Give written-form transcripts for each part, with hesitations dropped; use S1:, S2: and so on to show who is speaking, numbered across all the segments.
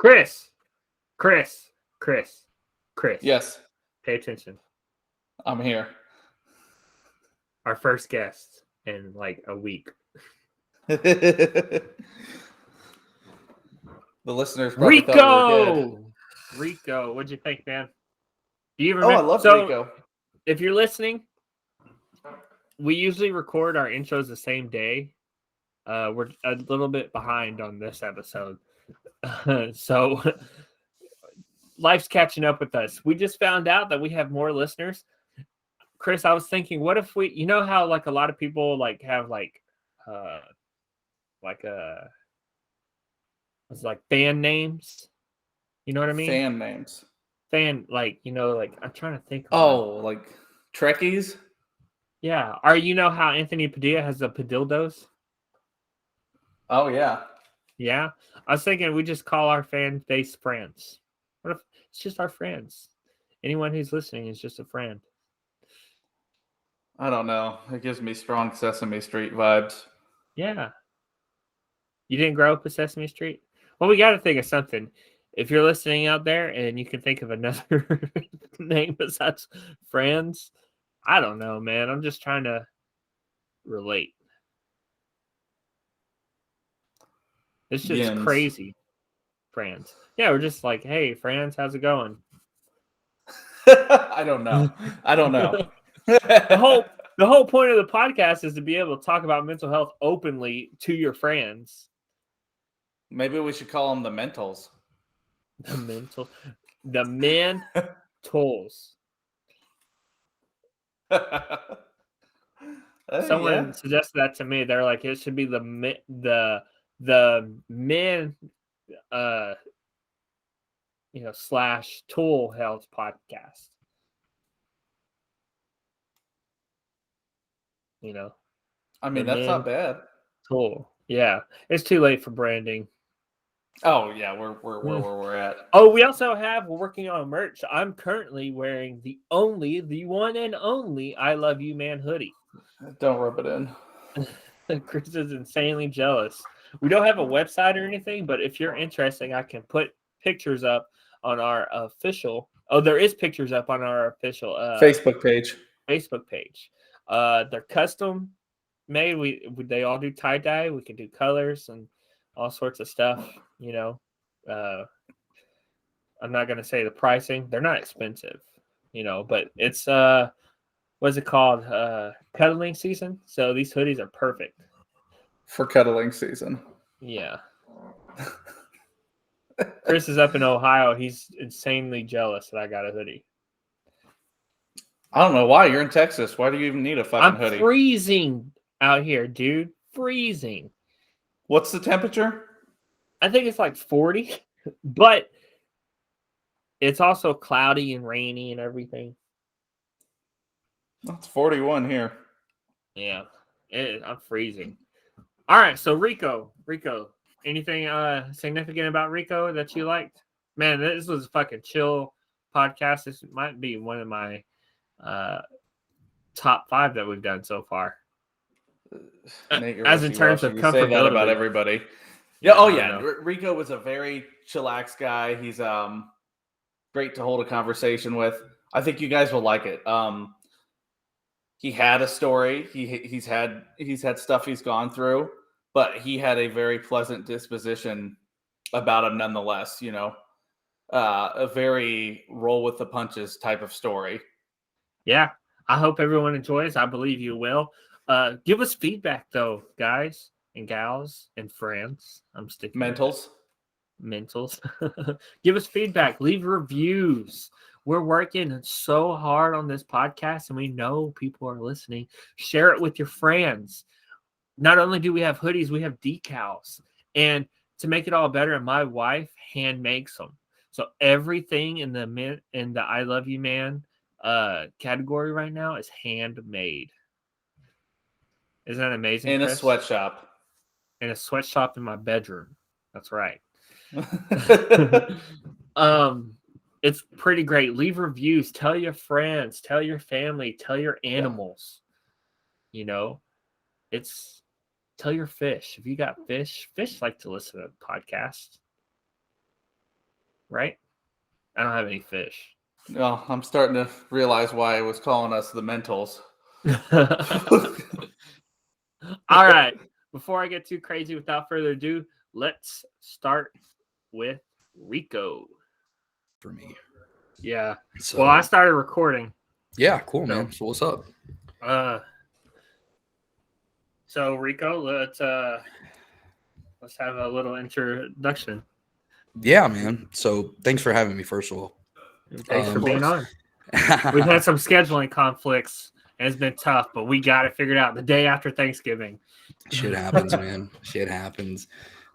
S1: Chris, Chris, Chris, Chris.
S2: Yes,
S1: Pay attention.
S2: I'm here.
S1: Our first guest in like a week.
S2: The listeners probably thought we were dead.
S1: Rico, what'd you think, man? Do you
S2: Oh,
S1: remember?
S2: I love
S1: So,
S2: Rico.
S1: if you're listening, we usually record our intros the same day. We're a little bit behind on this episode. So life's catching up with us. We just found out that we have more listeners. Chris, I was thinking, what if we, you know how like a lot of people like have like it's like fan names. You know what I mean?
S2: Fan names.
S1: Fan, like, you know, like I'm trying to think of
S2: Oh,
S1: one.
S2: like Trekkies?
S1: Yeah. Or you know how Anthony Padilla has the Padildos?
S2: Oh, yeah.
S1: Yeah. I was thinking we just call our fan base friends. What if it's just our friends? Anyone who's listening is just a friend.
S2: I don't know. It gives me strong Sesame Street vibes.
S1: Yeah. You didn't grow up with Sesame Street? Well, we got to think of something. If you're listening out there and you can think of another name besides friends, I don't know, man. I'm just trying to relate. It's just
S2: Yins.
S1: crazy. Friends. Yeah, we're just like, hey, friends, how's it going?
S2: I don't know.
S1: The whole point of the podcast is to be able to talk about mental health openly to your friends.
S2: Maybe we should call them the mentals.
S1: The mentals. Someone suggested that to me. They're like, it should be the men / tool health podcast. You know,
S2: I mean, that's not bad.
S1: Tool. Yeah, it's too late for branding.
S2: Oh yeah, we're where we're at.
S1: Oh, we're working on merch. I'm currently wearing the one and only I Love You Man hoodie.
S2: Don't rub it in.
S1: Chris is insanely jealous. We don't have a website or anything, but if you're interested, I can put pictures up on our official. Oh, there is pictures up on our official
S2: Facebook page.
S1: They're custom made. They all do tie dye. We can do colors and all sorts of stuff. You know, I'm not gonna say the pricing. They're not expensive, but it's what's it called? Cuddling season. So these hoodies are perfect
S2: for cuddling season.
S1: Yeah. Chris is up in Ohio. He's insanely jealous that I got a hoodie.
S2: I don't know why. You're in Texas. Why do you even need a fucking hoodie?
S1: I'm freezing out here, dude. Freezing.
S2: What's the temperature?
S1: I think it's like 40, but it's also cloudy and rainy and everything.
S2: It's 41 here.
S1: Yeah, I'm freezing. All right, so Rico, anything significant about Rico that you liked? Man, this was a fucking chill podcast. This might be one of my top 5 that we've done so far.
S2: Nate,
S1: as in terms of comfortability.
S2: Say that about everybody. Yeah. Oh yeah. Rico was a very chillax guy. He's great to hold a conversation with. I think you guys will like it. He had a story. He's had stuff he's gone through, but he had a very pleasant disposition about him nonetheless. A very roll with the punches type of story.
S1: Yeah, I hope everyone enjoys. I believe you will. Give us feedback though, guys and gals and friends. I'm sticking
S2: mentals.
S1: Give us feedback. Leave reviews. We're working so hard on this podcast, and we know people are listening. Share it with your friends. Not only do we have hoodies, we have decals. And to make it all better, my wife hand makes them. So everything in the I Love You Man category right now is handmade. Isn't that amazing?
S2: In
S1: Chris?
S2: A sweatshop.
S1: In a sweatshop in my bedroom. That's right. It's pretty great. Leave reviews. Tell your friends. Tell your family. Tell your animals. Yeah. Tell your fish. If you got fish like to listen to the podcast. right? I don't have any fish.
S2: No, I'm starting to realize why it was calling us the Mentals.
S1: All right. Before I get too crazy, without further ado, let's start with Rico.
S3: For me.
S1: Yeah.
S3: So,
S1: Well, I started recording.
S3: Yeah, cool, man. So what's up?
S1: So Rico, let's have a little introduction.
S3: Yeah, man. So thanks for having me, first of all.
S1: Thanks for being on. We've had some scheduling conflicts, and it's been tough, but we got it figured out the day after Thanksgiving.
S3: Shit happens, man. Shit happens.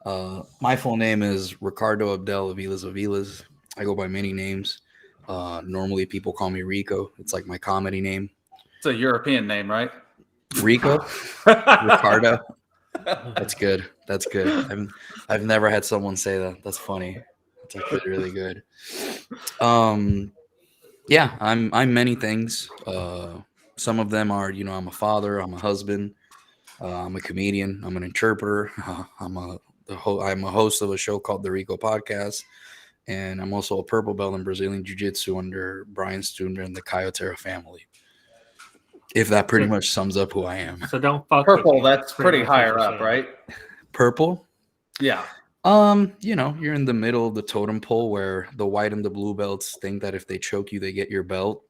S3: My full name is Ricardo Abdel Aviles. I go by many names. Normally people call me Rico. It's like my comedy name.
S2: It's a European name, right?
S3: Rico? Ricardo? That's good. That's good. I've never had someone say that. That's funny. That's actually really good. Yeah, I'm many things. Some of them are, I'm a father, I'm a husband, I'm a comedian, I'm an interpreter, I'm a host of a show called the Rico Podcast, and I'm also a purple belt in Brazilian Jiu-Jitsu under Brian Stunder and the Kayotera family. If that pretty much sums up who I am.
S1: So don't fuck
S2: purple.
S1: With me.
S2: That's pretty higher up, right?
S3: Purple?
S2: Yeah.
S3: You're in the middle of the totem pole where the white and the blue belts think that if they choke you, they get your belt.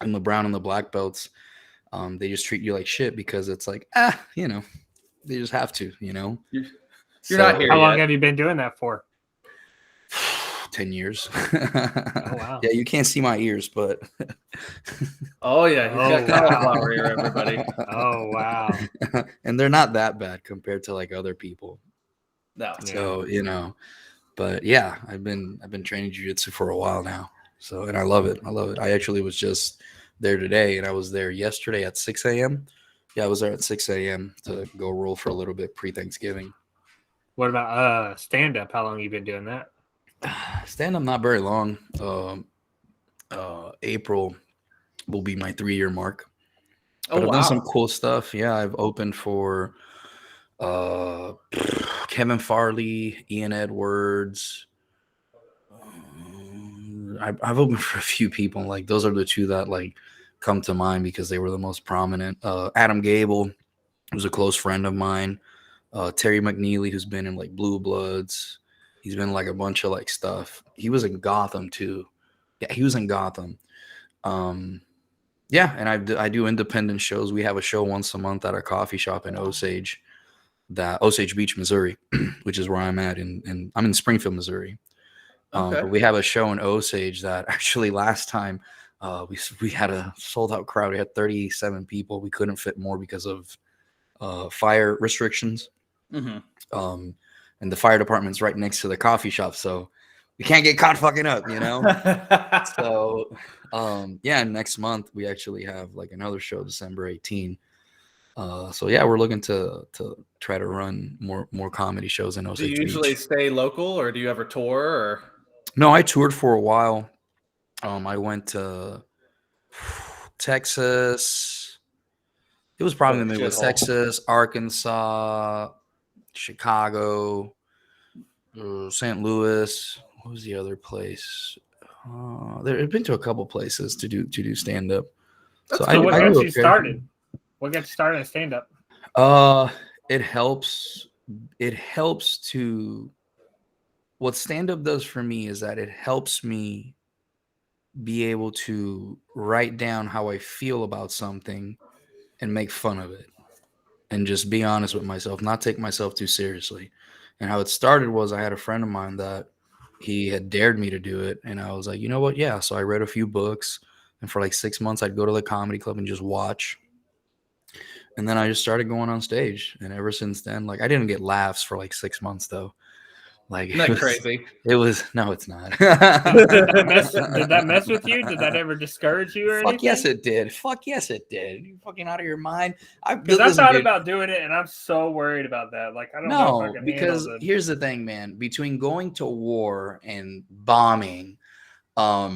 S3: And the brown and the black belts, they just treat you like shit because it's like, they just have to,
S2: You're not here
S1: How
S2: yet.
S1: long have you been doing that for?
S3: 10 years.
S1: Oh, wow.
S3: Yeah, you can't see my ears, but.
S2: Oh, yeah. He's got cauliflower ear, everybody.
S1: Oh, wow.
S3: And they're not that bad compared to like other people.
S2: No.
S3: So, but yeah, I've been training jiu-jitsu for a while now. So, and I love it. I actually was just there today, and I was there yesterday at 6 a.m. Yeah, I was there at 6 a.m. to go roll for a little bit pre-Thanksgiving.
S1: What about stand-up? How long have you been doing that?
S3: Stand-up, not very long. April will be my 3-year mark. But I've done some cool stuff. Yeah, I've opened for Kevin Farley, Ian Edwards. I've opened for a few people. Like those are the two that like come to mind because they were the most prominent. Adam Gable, who's a close friend of mine. Terry McNeely, who's been in like Blue Bloods. He's been in, like a bunch of like stuff. He was in Gotham too. Yeah, he was in Gotham. Yeah, and I do independent shows. We have a show once a month at a coffee shop in Osage Beach, Missouri, which is where I'm at. And I'm in Springfield, Missouri. But we have a show in Osage that actually last time we had a sold out crowd. We had 37 people. We couldn't fit more because of fire restrictions.
S2: Mm-hmm.
S3: And the fire department's right next to the coffee shop, so we can't get caught fucking up, So, yeah, next month we actually have like another show, December 18. So yeah, we're looking to try to run more comedy shows in Osage Beach.
S2: Do you usually stay local, or do you ever tour? Or
S3: no, I toured for a while. I went to Texas. It was probably the Midwest. Texas, Arkansas, Chicago, St. Louis. What was the other place? I've been to a couple places to do stand up.
S1: So what got you started? What got you started in stand up?
S3: It helps. It helps to. What stand up does for me is that it helps me be able to write down how I feel about something and make fun of it and just be honest with myself, not take myself too seriously. And how it started was I had a friend of mine that he had dared me to do it. And I was like, you know what? Yeah. So I read a few books, and for like 6 months, I'd go to the comedy club and just watch. And then I just started going on stage. And ever since then, like I didn't get laughs for like 6 months though. Like
S2: isn't that crazy?
S3: It was no, it's not.
S1: Did that mess with you? Did that ever discourage you or anything?
S3: Fuck yes, it did. Fuck yes, it did. You fucking out of your mind.
S1: Because I thought about doing it, and I'm so worried about that. Like I don't know if I can
S3: because
S1: handle
S3: here's the thing, man. Between going to war and bombing, I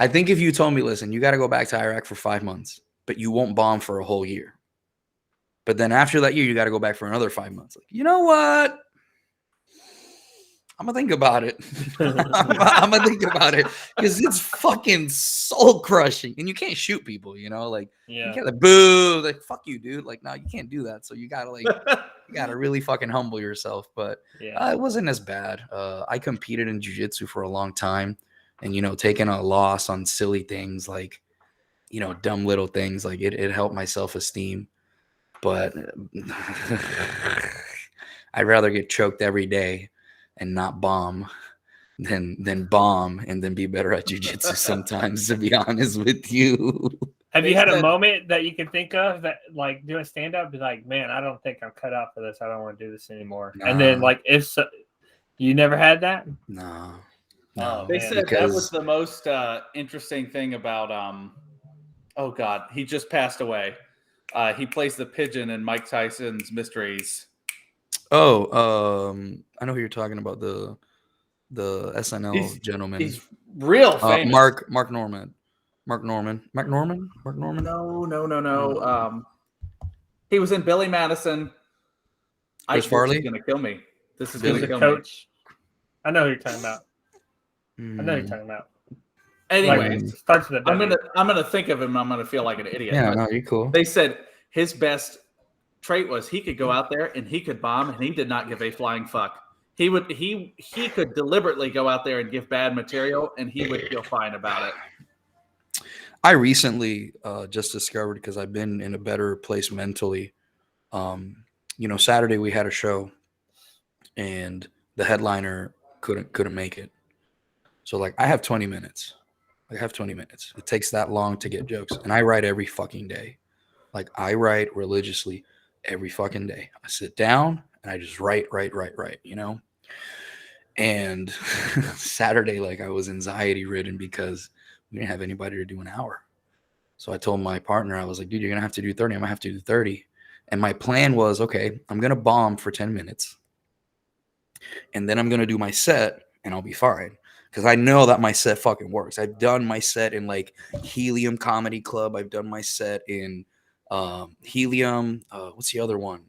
S3: think if you told me, listen, you got to go back to Iraq for 5 months, but you won't bomb for a whole year. But then after that year, you got to go back for another 5 months. Like, you know what? I'm gonna think about it. I'm gonna think about it because it's fucking soul crushing, and you can't shoot people. You know, like you can't like boo, like fuck you, dude. Like no, you can't do that. So you gotta like you gotta really fucking humble yourself. But it wasn't as bad. I competed in jiu-jitsu for a long time, and you know, taking a loss on silly things like you know dumb little things like it helped my self-esteem. But I'd rather get choked every day and not bomb than bomb and then be better at jiu-jitsu sometimes, to be honest with you.
S1: Have you had a moment that you can think of that like doing stand-up, be like, man, I don't think I'm cut out for this. I don't want to do this anymore. Nah. And then like if so, you never had that?
S3: No.
S2: They said that was the most interesting thing about oh god, he just passed away. He plays the pigeon in Mike Tyson's Mysteries.
S3: Oh, I know who you're talking about, the SNL gentleman.
S2: He's real famous.
S3: Mark Norman.
S2: No. He was in Billy Madison.
S3: Chris Farley?
S2: This is gonna kill me.
S1: This is gonna kill me. I know who you're talking about. Anyway, starts with
S2: I'm gonna think of him. And I'm gonna feel like an idiot.
S3: Yeah, no, you're cool.
S2: They said his best trait was he could go out there and he could bomb, and he did not give a flying fuck. He could deliberately go out there and give bad material, and he would feel fine about it.
S3: I recently just discovered, because I've been in a better place mentally. You know, Saturday we had a show, and the headliner couldn't make it. So like, I have 20 minutes. It takes that long to get jokes, and I write every fucking day. Like I write religiously every fucking day. I sit down and I just write, you know? And Saturday, like I was anxiety ridden because we didn't have anybody to do an hour. So I told my partner, I was like, dude, you're going to have to do 30. I'm going to have to do 30. And my plan was, okay, I'm going to bomb for 10 minutes. And then I'm going to do my set and I'll be fine. Because I know that my set fucking works. I've done my set in like Helium Comedy Club. I've done my set in Helium. What's the other one?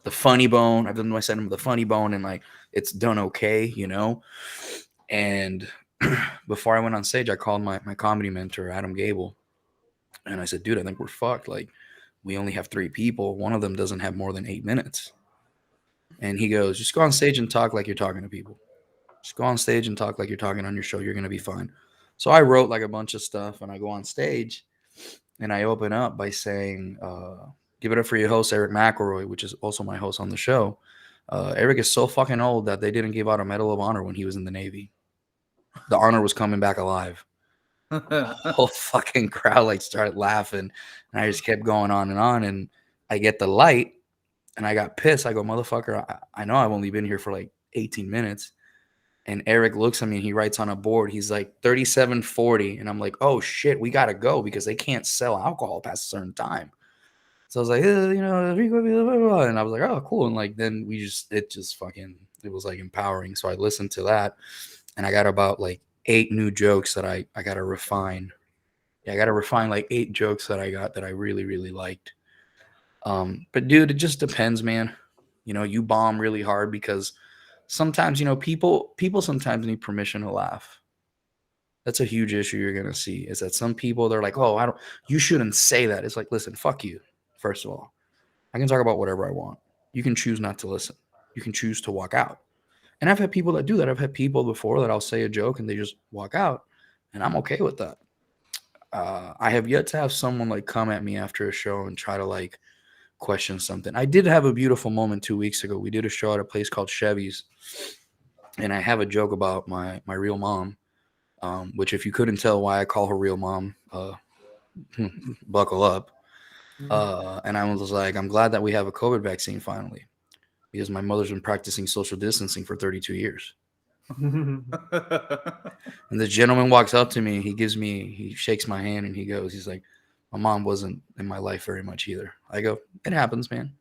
S3: The Funny Bone. I've done my set in the Funny Bone, and like it's done okay, you know. And before I went on stage, I called my comedy mentor, Adam Gable, and I said, dude, I think we're fucked. Like we only have 3 people. One of them doesn't have more than 8 minutes. And he goes, just go on stage and talk like you're talking to people. Just go on stage and talk like you're talking on your show. You're going to be fine. So I wrote like a bunch of stuff, and I go on stage and I open up by saying, give it up for your host, Eric McElroy, which is also my host on the show. Eric is so fucking old that they didn't give out a Medal of Honor when he was in the Navy. The honor was coming back alive. The whole fucking crowd like started laughing, and I just kept going on, and I get the light, and I got pissed. I go, motherfucker, I know I've only been here for like 18 minutes. And Eric looks at me and he writes on a board, he's like 37.40. And I'm like, oh shit, we gotta go because they can't sell alcohol past a certain time. So I was like, you know, and I was like, oh, cool. And like, then it was like empowering. So I listened to that, and I got about like 8 new jokes that I got to refine. Yeah, I got to refine like 8 jokes that I got that I really, really liked. But dude, it just depends, man. You know, you bomb really hard because sometimes, you know, people sometimes need permission to laugh. That's a huge issue you're going to see, is that some people, they're like, oh, you shouldn't say that. It's like, listen, fuck you. First of all, I can talk about whatever I want. You can choose not to listen. You can choose to walk out. And I've had people that do that. I've had people before that I'll say a joke and they just walk out, and I'm okay with that. I have yet to have someone like come at me after a show and try to like question something. I did have a beautiful moment 2 weeks ago. We did a show at a place called Chevy's, and I have a joke about my real mom, which if you couldn't tell why I call her real mom, buckle up. And I was like, I'm glad that we have a COVID vaccine finally, because my mother's been practicing social distancing for 32 years. And the gentleman walks up to me, he shakes my hand, and he's like, my mom wasn't in my life very much either. I go, it happens, man.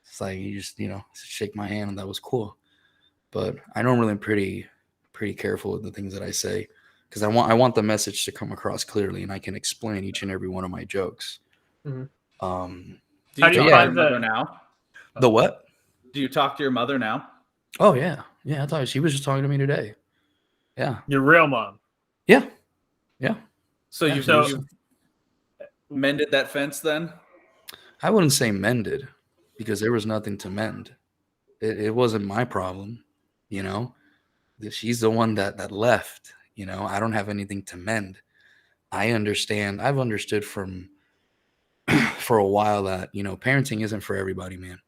S3: It's like, you just, you know, shake my hand, and that was cool. But I normally am pretty careful with the things that I say, because I want the message to come across clearly, and I can explain each and every one of my jokes.
S1: Mm-hmm.
S2: Do you talk to your mother now?
S3: The what?
S2: Do you talk to your mother now?
S3: Oh yeah, yeah. I thought she was just talking to me today. Yeah,
S1: Your real mom.
S3: yeah, yeah.
S2: So
S3: Yeah,
S2: you've mended that fence then?
S3: I wouldn't say mended because there was nothing to mend. It wasn't my problem, you know. She's the one that left. You know, I don't have anything to mend. I understand. I've understood from for a while that parenting isn't for everybody, man.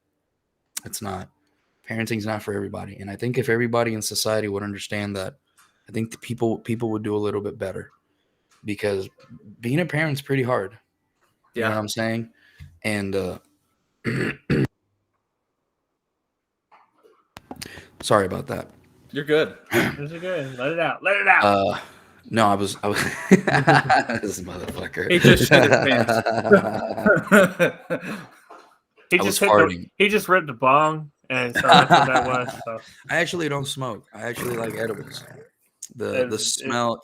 S3: It's not. Parenting's not for everybody, and I think if everybody in society would understand that, I think the people would do a little bit better because being a parent's pretty hard. You know what I'm saying? And sorry about that.
S2: You're good.
S1: This is good. Let it out. Let it out.
S3: No, I was this motherfucker.
S2: He just shit his pants.
S1: He just ripped a bong, and so that's what that was. So.
S3: I actually don't smoke. I actually like edibles. The smell,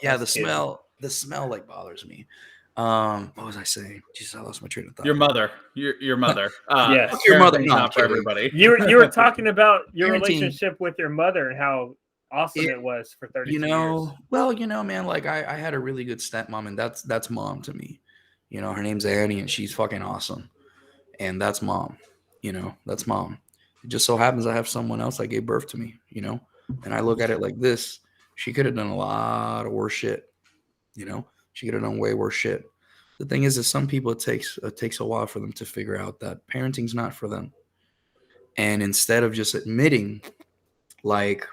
S3: the smell like bothers me. What was I saying? Jesus, I lost my train of thought.
S2: Your mother. Your mother.
S1: Yes.
S3: Your mother.
S2: Parenting's
S3: No,
S2: not for everybody.
S1: You were talking about your
S3: Parenting.
S1: Relationship with your mother and how awesome it was for 32 years.
S3: Well, man, like I had a really good stepmom, and that's mom to me. Her name's Annie, and she's fucking awesome. And that's mom. That's mom. It just so happens I have someone else that gave birth to me, and I look at it like this. She could have done a lot of worse shit. She could have done way worse shit. The thing is that some people, it takes a while for them to figure out that parenting's not for them. And instead of just admitting, like,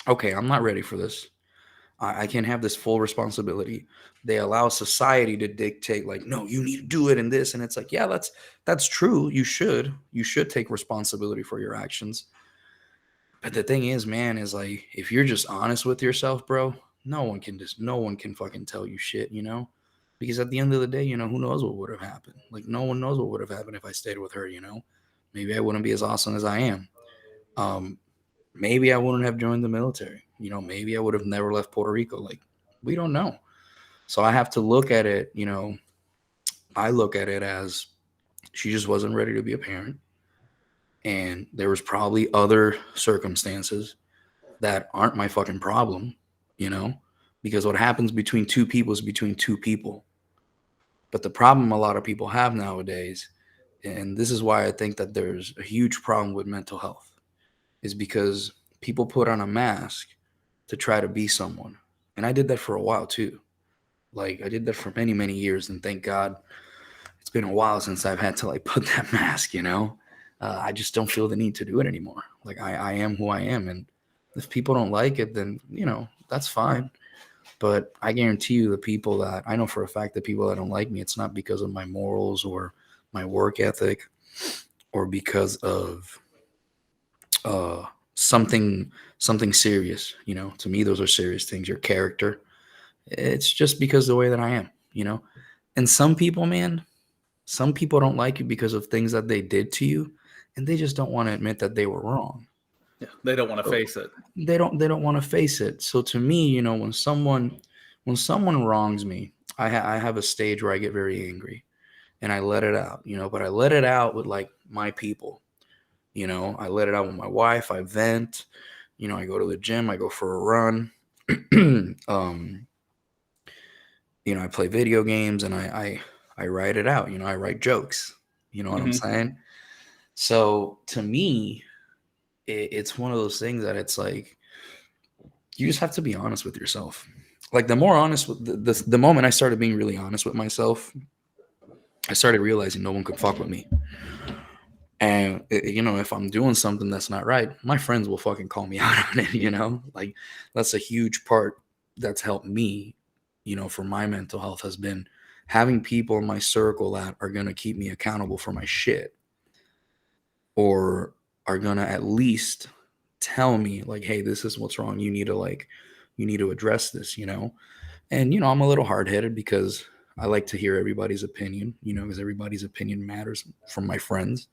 S3: okay, I'm not ready for this. I can't have this full responsibility. They allow society to dictate, like, no, you need to do it in this. And it's like, yeah, that's true. You should take responsibility for your actions. But the thing is, man, is like, if you're just honest with yourself, bro, no one can fucking tell you shit, because at the end of the day, who knows what would have happened? Like, no one knows what would have happened if I stayed with her, maybe I wouldn't be as awesome as I am. Maybe I wouldn't have joined the military. Maybe I would have never left Puerto Rico. Like, we don't know. So I have to look at it, I look at it as she just wasn't ready to be a parent. And there was probably other circumstances that aren't my fucking problem, because what happens between two people is between two people. But the problem a lot of people have nowadays, and this is why I think that there's a huge problem with mental health, is because people put on a mask to try to be someone. And I did that for a while too. Like, I did that for many, many years. And thank God it's been a while since I've had to, like, put that mask, I just don't feel the need to do it anymore. Like, I am who I am. And if people don't like it, then, that's fine. But I guarantee you I know for a fact that people that don't like me, it's not because of my morals or my work ethic or because of something serious. To me, those are serious things. Your character. It's just because of the way that I am, And some people, man, some people don't like you because of things that they did to you, and they just don't want to admit that they were wrong.
S2: Yeah, they don't want to face it.
S3: They don't want to face it. So to me, when someone wrongs me, I have a stage where I get very angry and I let it out, but I let it out with, like, my people. I let it out with my wife. I vent. I go to the gym. I go for a run. I play video games, and I write it out. I write jokes. You know what I'm saying? So to me, it's one of those things that it's like, you just have to be honest with yourself. Like, the more honest with the moment I started being really honest with myself, I started realizing no one could fuck with me. And, if I'm doing something that's not right, my friends will fucking call me out on it, Like, that's a huge part that's helped me, for my mental health, has been having people in my circle that are going to keep me accountable for my shit, or are going to at least tell me, like, hey, this is what's wrong. You need to address this, And, I'm a little hard-headed because I like to hear everybody's opinion, because everybody's opinion matters from my friends.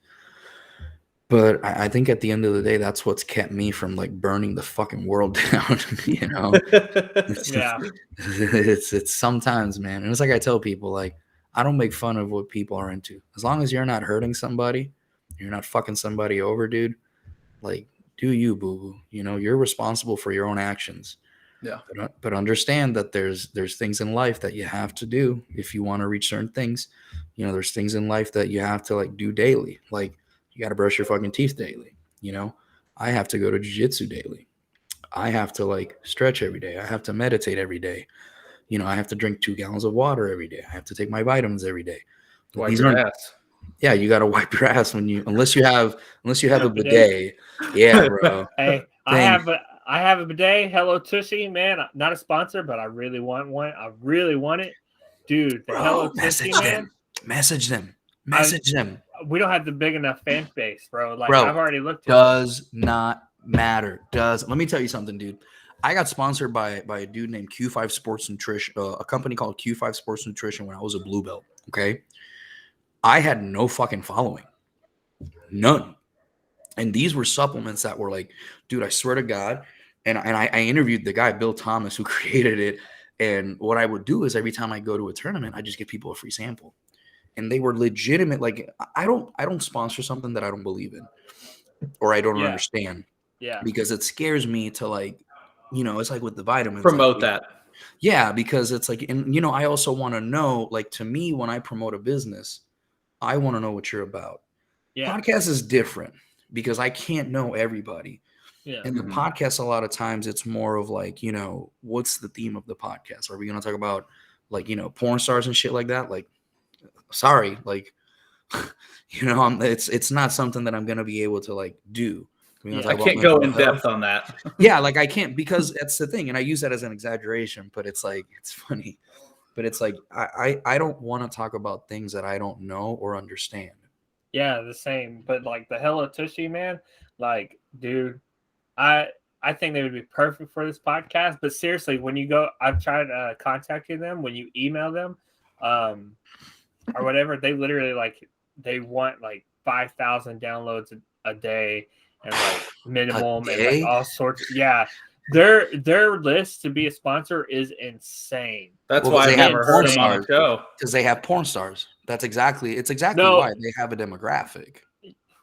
S3: But I think at the end of the day, that's what's kept me from, like, burning the fucking world down,
S1: Yeah.
S3: It's sometimes, man. And it's like I tell people, like, I don't make fun of what people are into. As long as you're not hurting somebody, you're not fucking somebody over, dude, like, do you, boo boo. You know, you're responsible for your own actions.
S2: Yeah.
S3: But understand that there's things in life that you have to do if you want to reach certain things. You know, there's things in life that you have to like do daily. Like you got to brush your fucking teeth daily. You know, I have to go to jiu-jitsu daily. I have to like stretch every day. I have to meditate every day. You know, I have to drink 2 gallons of water every day. I have to take my vitamins every day.
S2: Wipe
S3: These
S2: your
S3: aren't.
S2: ass.
S3: Yeah, you got to wipe your ass unless you have a bidet. Yeah, bro.
S1: Hey, I have a bidet. Hello Tushy, man. Not a sponsor, but I really want one. I really want it, dude. The Hello Tushy, man.
S3: Message them.
S1: We don't have the big enough fan base, bro. Like
S3: Bro,
S1: I've already looked at
S3: does not matter. Let me tell you something, dude. I got sponsored by a dude named Q5 Sports Nutrition, a company called Q5 Sports Nutrition when I was a blue belt. Okay. I had no fucking following. None. And these were supplements that were like, dude, I swear to God. And I interviewed the guy, Bill Thomas, who created it. And what I would do is every time I go to a tournament, I just give people a free sample. And they were legitimate. Like I don't sponsor something that I don't believe in or I don't understand.
S1: Yeah.
S3: Because it scares me to like, you know, it's like with the vitamins.
S2: Promote
S3: like,
S2: that.
S3: Yeah, because it's like, and you know, I also want to know, like to me, when I promote a business, I want to know what you're about. Yeah. Podcast is different because I can't know everybody. Yeah. And the podcast, a lot of times it's more of like, you know, what's the theme of the podcast? Are we going to talk about like, you know, porn stars and shit like that? Like, sorry, like, you know, it's not something that I'm going to be able to like do.
S2: I can't go in depth on that.
S3: Yeah, like I can't, because that's the thing. And I use that as an exaggeration, but it's like, it's funny. But it's like, I don't want to talk about things that I don't know or understand.
S1: Yeah, the same. But like the Hello Tushy, man, like, dude, I think they would be perfect for this podcast. But seriously, when you go, I've tried contacting them. When you email them, or whatever, they literally like they want like 5,000 downloads a day and like minimum and like all sorts. Yeah, their list to be a sponsor is insane.
S2: That's why I've never heard them on the show,
S3: because they have porn stars. It's exactly why they have a demographic.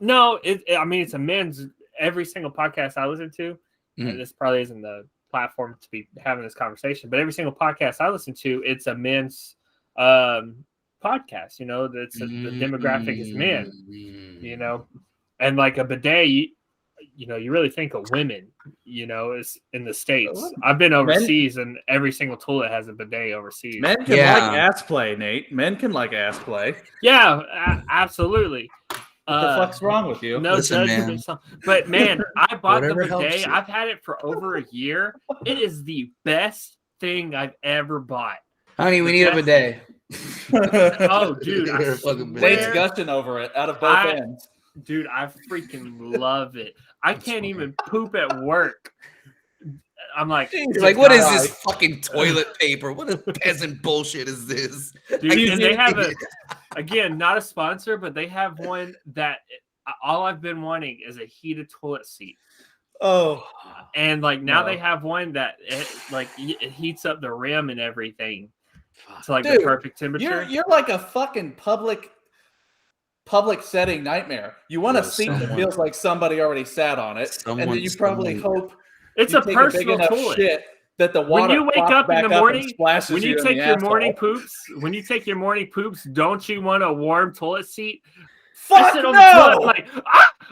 S1: No, I mean it's a men's. Every single podcast I listen to, and this probably isn't the platform to be having this conversation, but every single podcast I listen to, it's a men's podcast. You know, the demographic is men. You know, and like a bidet, you know, you really think of women. You know, is in the States. I've been overseas, and every single toilet has a bidet overseas.
S2: Men can like ass play, Nate. Men can like ass play.
S1: Yeah, absolutely.
S2: What the fuck's wrong with you?
S1: No judgment. But man, I bought the bidet. I've had it for over a year. It is the best thing I've ever bought.
S3: Honey, we need a bidet.
S1: Oh, dude.
S2: Nate's gushing over it out of both ends.
S1: Dude, I freaking love it. I can't even poop at work. I'm like,
S3: you're like, what is this fucking toilet paper? What a peasant bullshit is this?
S1: Dude, and they have again, not a sponsor, but they have one that all I've been wanting is a heated toilet seat.
S2: Oh,
S1: and like now they have one that it heats up the rim and everything to like the perfect temperature.
S2: You're like a fucking public setting nightmare. You want a seat that feels like somebody already sat on it, and then you probably hope
S1: it's a personal toilet.
S2: Shit that the water
S1: when you wake up in the morning, when you take your morning poops, don't you want a warm toilet seat?
S2: Fuck no! Like,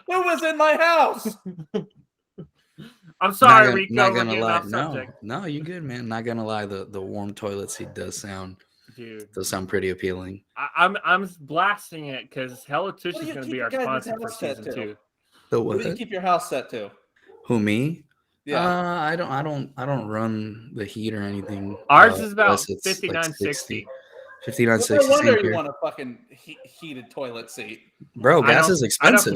S2: who was in my house?
S1: I'm sorry, Rico. Not gonna lie.
S3: No, you're good, man. Not gonna lie. The warm toilet seat does sound pretty appealing.
S1: I'm blasting it because Hello Tushy is going to be our sponsor for season 2.
S2: What do you keep your house set to?
S3: Who, me?
S2: Yeah.
S3: I don't run the heat or anything.
S1: Ours is about 5960.
S3: 5960.
S2: No wonder you want a fucking heated toilet seat,
S3: bro. Gas is expensive.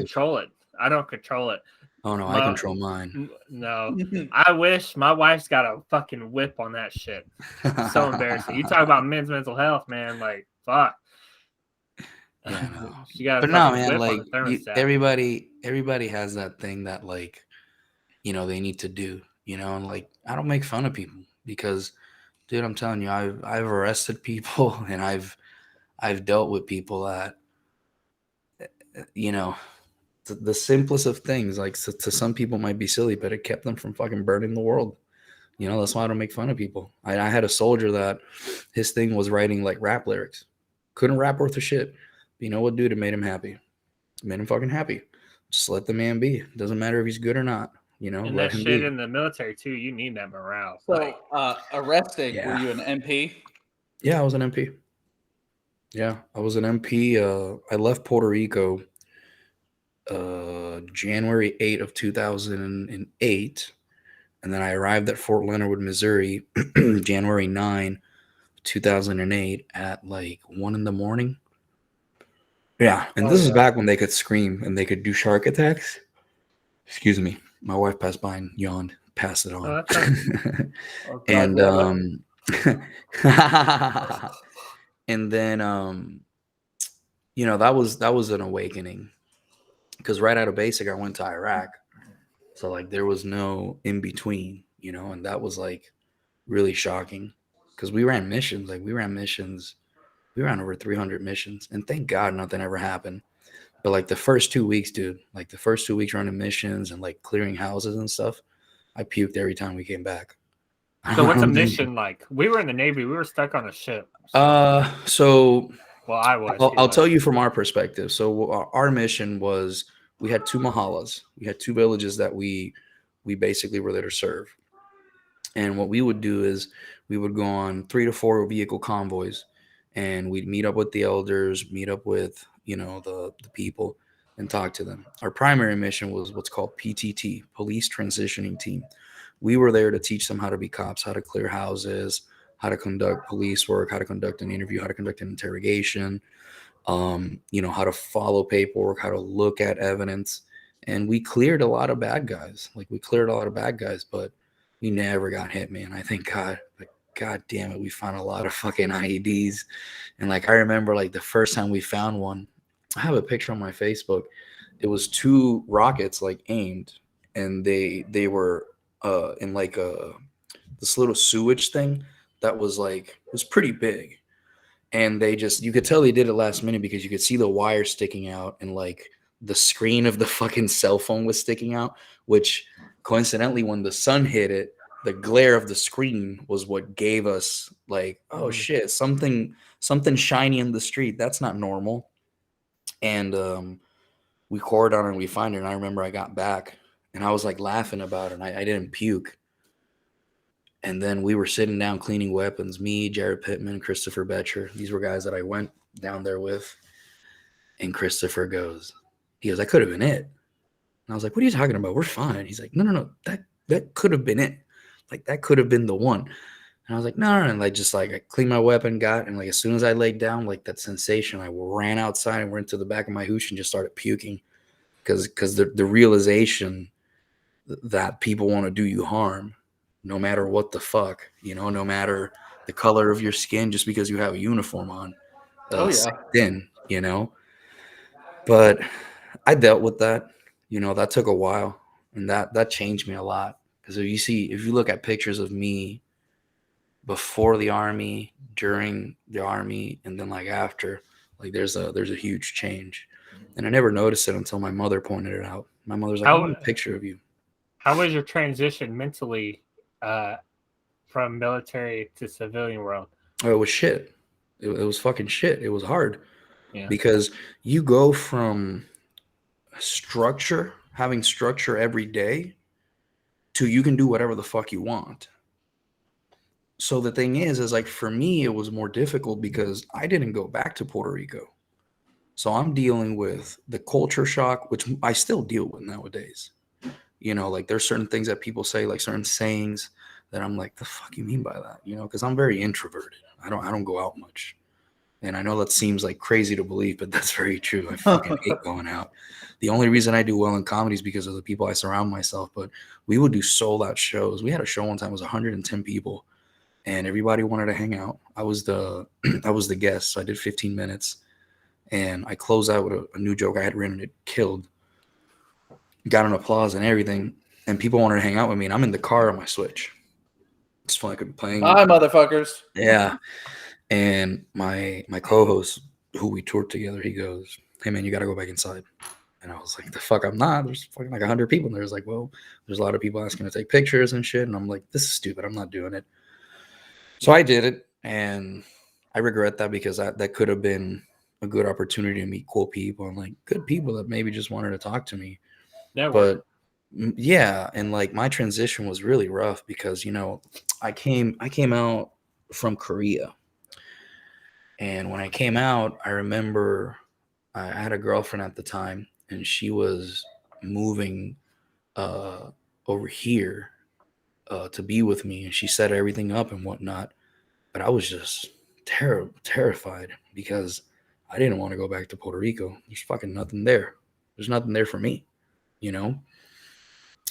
S1: I don't control it.
S3: Oh no, I control mine.
S1: No, I wish my wife's got a fucking whip on that shit. It's so embarrassing. You talk about men's mental health, man. Like fuck.
S3: Yeah, no.
S1: But no, man.
S3: Like everybody has that thing that like, you know, they need to do. You know, and like I don't make fun of people because, dude, I'm telling you, I've arrested people and I've dealt with people that, you know, the simplest of things. Like to some people might be silly, but it kept them from fucking burning the world. You know, that's why I don't make fun of people. I had a soldier that his thing was writing like rap lyrics. Couldn't rap worth a shit. But you know what, dude? It made him happy. It made him fucking happy. Just let the man be. Doesn't matter if he's good or not. You know,
S1: And
S3: let
S1: that
S3: him
S1: shit
S3: be.
S1: in the military too, you need that morale.
S2: So, arrested,
S3: Yeah.
S2: were you an MP?
S3: Yeah, I was an MP. Yeah, I was an MP. I left Puerto Rico January 8 of 2008. And then I arrived at Fort Leonard Wood, Missouri, January 9, 2008 at like 1 in the morning. Yeah, and this is back when they could scream and they could do shark attacks. Excuse me. My wife passed by and yawned. Pass it on.
S1: Oh, that's fine.
S2: Oh,
S3: And
S2: goddamn.
S3: and then you know, that was an awakening, because right out of basic I went to Iraq, so like there was no in between, you know, and that was like really shocking, because we ran missions, we ran over 300 missions, and thank God nothing ever happened. But like the first 2 weeks, dude, like the first 2 weeks running missions and like clearing houses and stuff, I puked every time we came back.
S1: So what's a mission like? We were in the Navy. We were stuck on a ship.
S3: So
S1: Well, I was.
S3: I'll tell you from our perspective. So our mission was, we had 2 mahalas. We had 2 villages that we basically were there to serve. And what we would do is we would go on 3 to 4 vehicle convoys, and we'd meet up with the elders, meet up with, you know, the people, and talk to them. Our primary mission was what's called PTT, Police Transitioning Team. We were there to teach them how to be cops, how to clear houses, how to conduct police work, how to conduct an interview, how to conduct an interrogation, you know, how to follow paperwork, how to look at evidence. And we cleared a lot of bad guys. But we never got hit, man. I thank God. Like, God damn it, we found a lot of fucking IEDs. And like, I remember like the first time we found one, I have a picture on my Facebook. It was 2 rockets like aimed, and they were in like this little sewage thing that was like, it was pretty big. And you could tell they did it last minute, because you could see the wire sticking out, and like the screen of the fucking cell phone was sticking out, which coincidentally, when the sun hit it, the glare of the screen was what gave us like, oh shit, something shiny in the street. That's not normal. And we cord on it and we find it. And I remember I got back and I was like laughing about it. And I didn't puke. And then we were sitting down cleaning weapons. Me, Jared Pittman, Christopher Betcher. These were guys that I went down there with. And Christopher goes, I could have been it. And I was like, what are you talking about? We're fine. He's like, no. That could have been it. Like, that could have been the one. And I was like, no. And like, just like, I cleaned my weapon, and like, as soon as I laid down, like that sensation, I ran outside and went to the back of my hooch and just started puking. Because the realization that people want to do you harm, no matter what the fuck, you know, no matter the color of your skin, just because you have a uniform on, in, you know. But I dealt with that, you know. That took a while, and that changed me a lot. Because if you look at pictures of me before the Army, during the Army, and then like after, like there's a huge change. And I never noticed it until my mother pointed it out. My mother's like, I want a picture of you.
S1: How was your transition mentally from military to civilian world?
S3: Oh, it was shit. It was fucking shit. It was hard.
S1: Yeah.
S3: Because you go from having structure every day, to you can do whatever the fuck you want. So the thing is like, for me, it was more difficult because I didn't go back to Puerto Rico. So I'm dealing with the culture shock, which I still deal with nowadays. You know, like there's certain things that people say, like certain sayings that I'm like, the fuck you mean by that? You know, because I'm very introverted. I don't go out much. And I know that seems like crazy to believe, but that's very true. I fucking hate going out. The only reason I do well in comedy is because of the people I surround myself. But we would do sold out shows. We had a show one time, it was 110 people, and everybody wanted to hang out. I was the guest, so I did 15 minutes, and I closed out with a new joke I had written. It killed. Got an applause and everything, and people wanted to hang out with me. And I'm in the car on my Switch. It's fucking playing.
S2: Bye, motherfuckers.
S3: Yeah. And my co-host, who we toured together, he goes, hey man, you got to go back inside. And I was like, the fuck, I'm not. There's fucking like 100 people. And there's like, well, there's a lot of people asking to take pictures and shit. And I'm like, this is stupid. I'm not doing it. So I did it. And I regret that because that could have been a good opportunity to meet cool people and like good people that maybe just wanted to talk to me.
S1: Network.
S3: But yeah, and like my transition was really rough because, you know, I came out from Korea. And when I came out, I remember I had a girlfriend at the time, and she was moving over here to be with me, and she set everything up and whatnot. But I was just terrified because I didn't want to go back to Puerto Rico. There's fucking nothing there. There's nothing there for me, you know?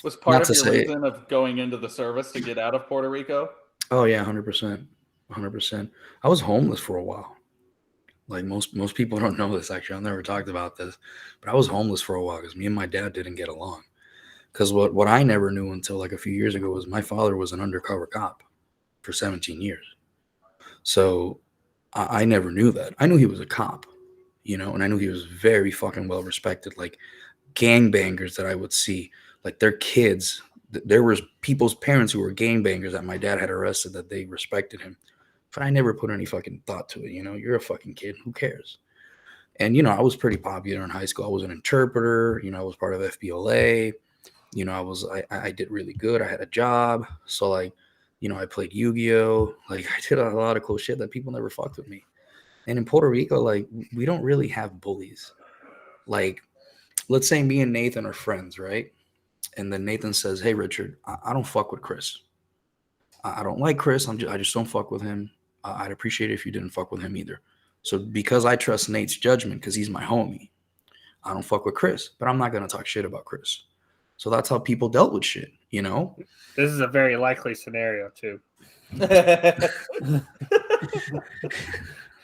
S2: Was part
S3: Not
S2: of
S3: to
S2: your
S3: say,
S2: reason of going into the service to get out of Puerto Rico?
S3: oh yeah, 100%. 100%. I was homeless for a while. Like most people don't know this, actually. I've never talked about this, but I was homeless for a while because me and my dad didn't get along. Because what I never knew until like a few years ago was my father was an undercover cop for 17 years. So I never knew that. I knew he was a cop, you know, and I knew he was very fucking well respected. Like gangbangers that I would see, like their kids. There was people's parents who were gangbangers that my dad had arrested that they respected him. But I never put any fucking thought to it. You know, you're a fucking kid. Who cares? And, you know, I was pretty popular in high school. I was an interpreter. You know, I was part of FBLA. You know, I did really good. I had a job. So, like, you know, I played Yu-Gi-Oh! Like, I did a lot of cool shit that people never fucked with me. And in Puerto Rico, like, we don't really have bullies. Like, let's say me and Nathan are friends, right? And then Nathan says, hey, Richard, I don't fuck with Chris. I don't like Chris. I just don't fuck with him. I'd appreciate it if you didn't fuck with him either. So because I trust Nate's judgment, because he's my homie, I don't fuck with Chris, but I'm not going to talk shit about Chris. So that's how people dealt with shit, you know?
S1: This is a very likely scenario, too.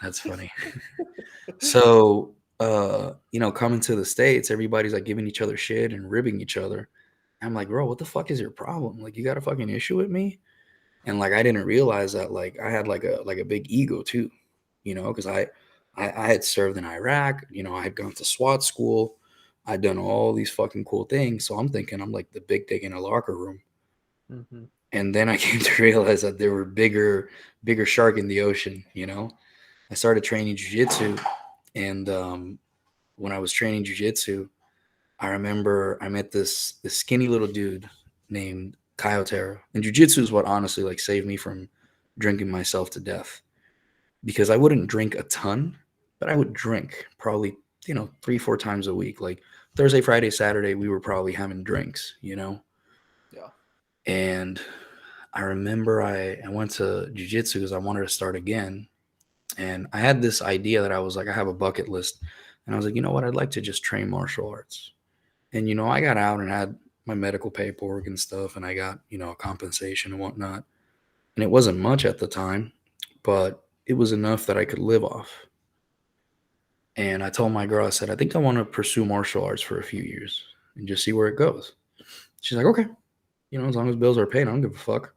S3: That's funny. So, you know, coming to the States, everybody's like giving each other shit and ribbing each other. I'm like, bro, what the fuck is your problem? Like, you got a fucking issue with me? And like, I didn't realize that like I had like a big ego too, you know, because I had served in Iraq, you know, I had gone to SWAT school, I'd done all these fucking cool things. So I'm thinking I'm like the big dick in a locker room.
S1: Mm-hmm.
S3: And then I came to realize that there were bigger shark in the ocean, you know. I started training jiu-jitsu, and when I was training jiu-jitsu, I remember I met this skinny little dude named Kyotera. And jiu-jitsu is what honestly like saved me from drinking myself to death. Because I wouldn't drink a ton, but I would drink probably, you know, 3-4 times a week. Like Thursday, Friday, Saturday, we were probably having drinks, you know?
S2: Yeah.
S3: And I remember I went to jiu-jitsu because I wanted to start again. And I had this idea that I was like, I have a bucket list. And I was like, you know what? I'd like to just train martial arts. And, you know, I got out and had my medical paperwork and stuff. And I got, you know, compensation and whatnot. And it wasn't much at the time, but it was enough that I could live off. And I told my girl, I said, I think I want to pursue martial arts for a few years and just see where it goes. She's like, okay. You know, as long as bills are paid, I don't give a fuck.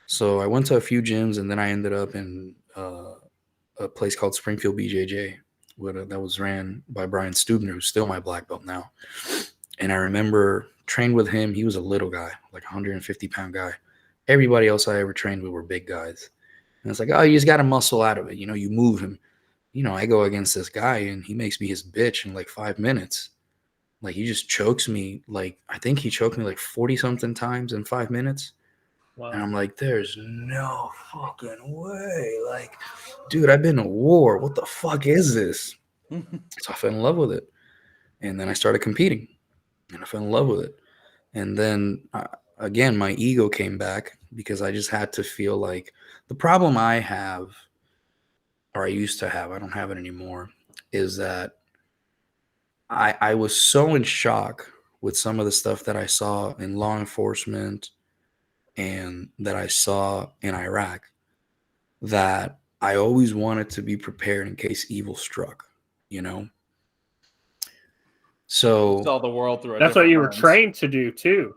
S3: So I went to a few gyms, and then I ended up in a place called Springfield BJJ, that was ran by Brian Stubner, who's still my black belt now. And I remember trained with him. He was a little guy, like 150-pound guy. Everybody else I ever trained with were big guys. And it's like, oh, you just got to muscle out of it. You know, you move him. You know, I go against this guy, and he makes me his bitch in like 5 minutes. Like, he just chokes me. Like, I think he choked me like 40-something times in 5 minutes.
S1: Wow.
S3: And I'm like, there's no fucking way. Like, dude, I've been to war. What the fuck is this? So I fell in love with it. And then I started competing. And I fell in love with it. And then, again, my ego came back because I just had to feel like the problem I have, or I used to have, I don't have it anymore, is that I was so in shock with some of the stuff that I saw in law enforcement and that I saw in Iraq that I always wanted to be prepared in case evil struck, you know? So
S2: You saw the world through a
S1: That's what
S2: different
S1: you were
S2: lens.
S1: trained to do, too.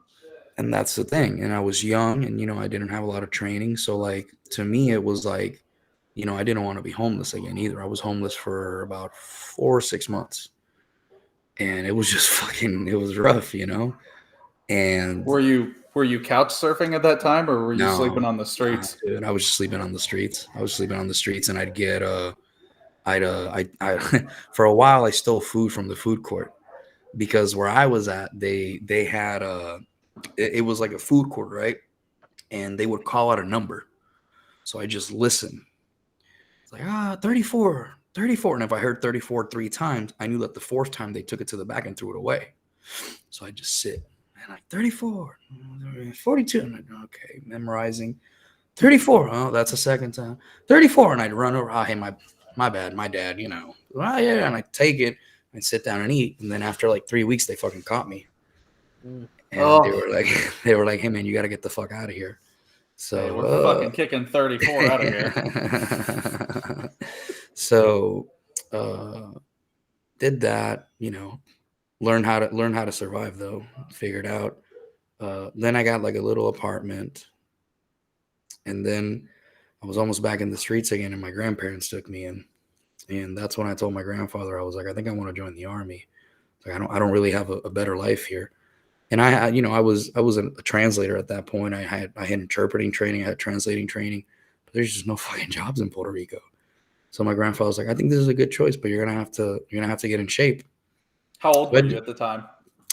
S3: and that's the thing. And I was young, and, you know, I didn't have a lot of training. So, like, to me, it was like, you know, I didn't want to be homeless again either. I was homeless for about 4 or 6 months. and it was just it was rough, you know. And
S2: were you couch surfing at that time, or were you sleeping on the streets?
S3: Dude, I was just sleeping on the streets. And I'd get I for a while I stole food from the food court, because where I was at, they had it was like a food court, right? And they would call out a number. So I just listened. It's like, 34, 34. And if I heard 34 3 times, I knew that the fourth time they took it to the back and threw it away. So I just sit and like 34, 42. And okay, memorizing. 34. Oh, that's the second time. 34. And I'd run over. Oh, hey, my bad. My dad, you know. Oh, yeah. And I'd take it and sit down and eat. And then after like 3 weeks, they fucking caught me. And they were like, hey, man, you got to get the fuck out of here. So
S2: hey, we're fucking kicking 34 out of here.
S3: So did that, you know, learn how to survive though. Figured out. Then I got like a little apartment. And then I was almost back in the streets again, and my grandparents took me in. And that's when I told my grandfather, I was like, I think I want to join the army. Like, I don't really have a better life here. And I was a translator at that point. I had interpreting training, I had translating training, but there's just no fucking jobs in Puerto Rico. So my grandfather was like, I think this is a good choice, but you're gonna have to get in shape.
S2: How old were you at the time?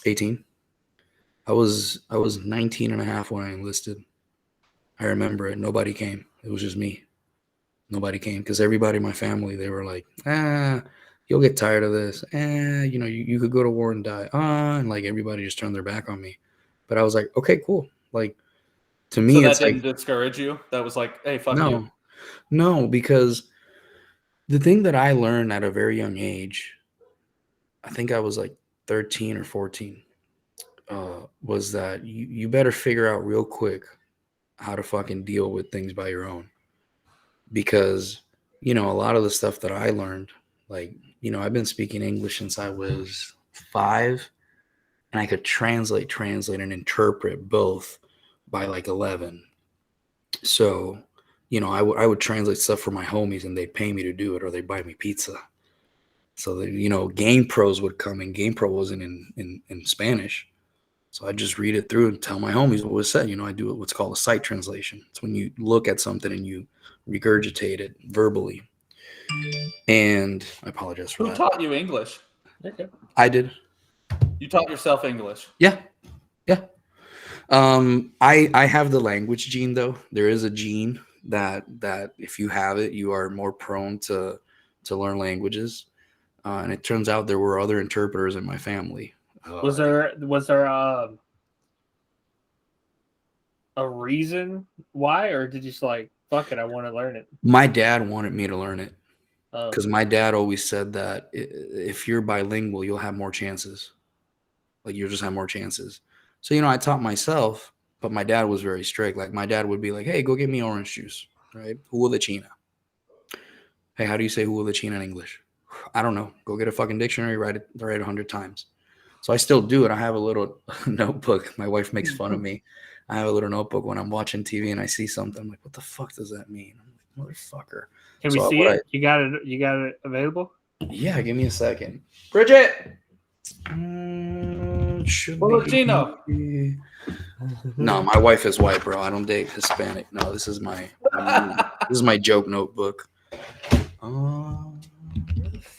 S3: 18. I was 19 and a half when I enlisted. I remember it. Nobody came. It was just me. Nobody came because everybody in my family, they were like, you'll get tired of this. You know, you could go to war and die. And like everybody just turned their back on me. But I was like, okay, cool. Like, to me,
S2: so that
S3: it's
S2: didn't discourage you? That was like, hey, fuck you.
S3: No, because the thing that I learned at a very young age, I think I was like 13 or 14, was that you better figure out real quick how to fucking deal with things by your own. Because, you know, a lot of the stuff that I learned, like, you know, I've been speaking English since I was 5, and I could translate and interpret both by like 11. So, you know, I would translate stuff for my homies, and they'd pay me to do it, or they'd buy me pizza. So that, you know, Game Pros would come, and Game Pro wasn't in Spanish. So I just read it through and tell my homies what was said. You know, I do what's called a sight translation. It's when you look at something and you regurgitate it verbally. And I apologize for that.
S2: Who taught you English?
S3: I did.
S2: You taught yourself English?
S3: Yeah. I have the language gene though. There is a gene that if you have it, you are more prone to learn languages. And it turns out there were other interpreters in my family.
S1: Was there a reason why, or did you just like, fuck it, I want to learn it?
S3: My dad wanted me to learn it because my dad always said that if you're bilingual, you'll have more chances. Like, you'll just have more chances. So, you know, I taught myself, but my dad was very strict. Like, my dad would be like, hey, go get me orange juice, right? Jugo de China. Hey, how do you say jugo de China in English? I don't know. Go get a fucking dictionary, write it 100 times. So I still do it. I have a little notebook. My wife makes fun of me. I have a little notebook when I'm watching TV and I see something. I'm like, what the fuck does that mean? I'm like, motherfucker.
S1: Can we see it? You got it available?
S3: Yeah, give me a second.
S2: Bridget!
S3: Filipino. No, my wife is white, bro. I don't date Hispanic. No, this is my joke notebook.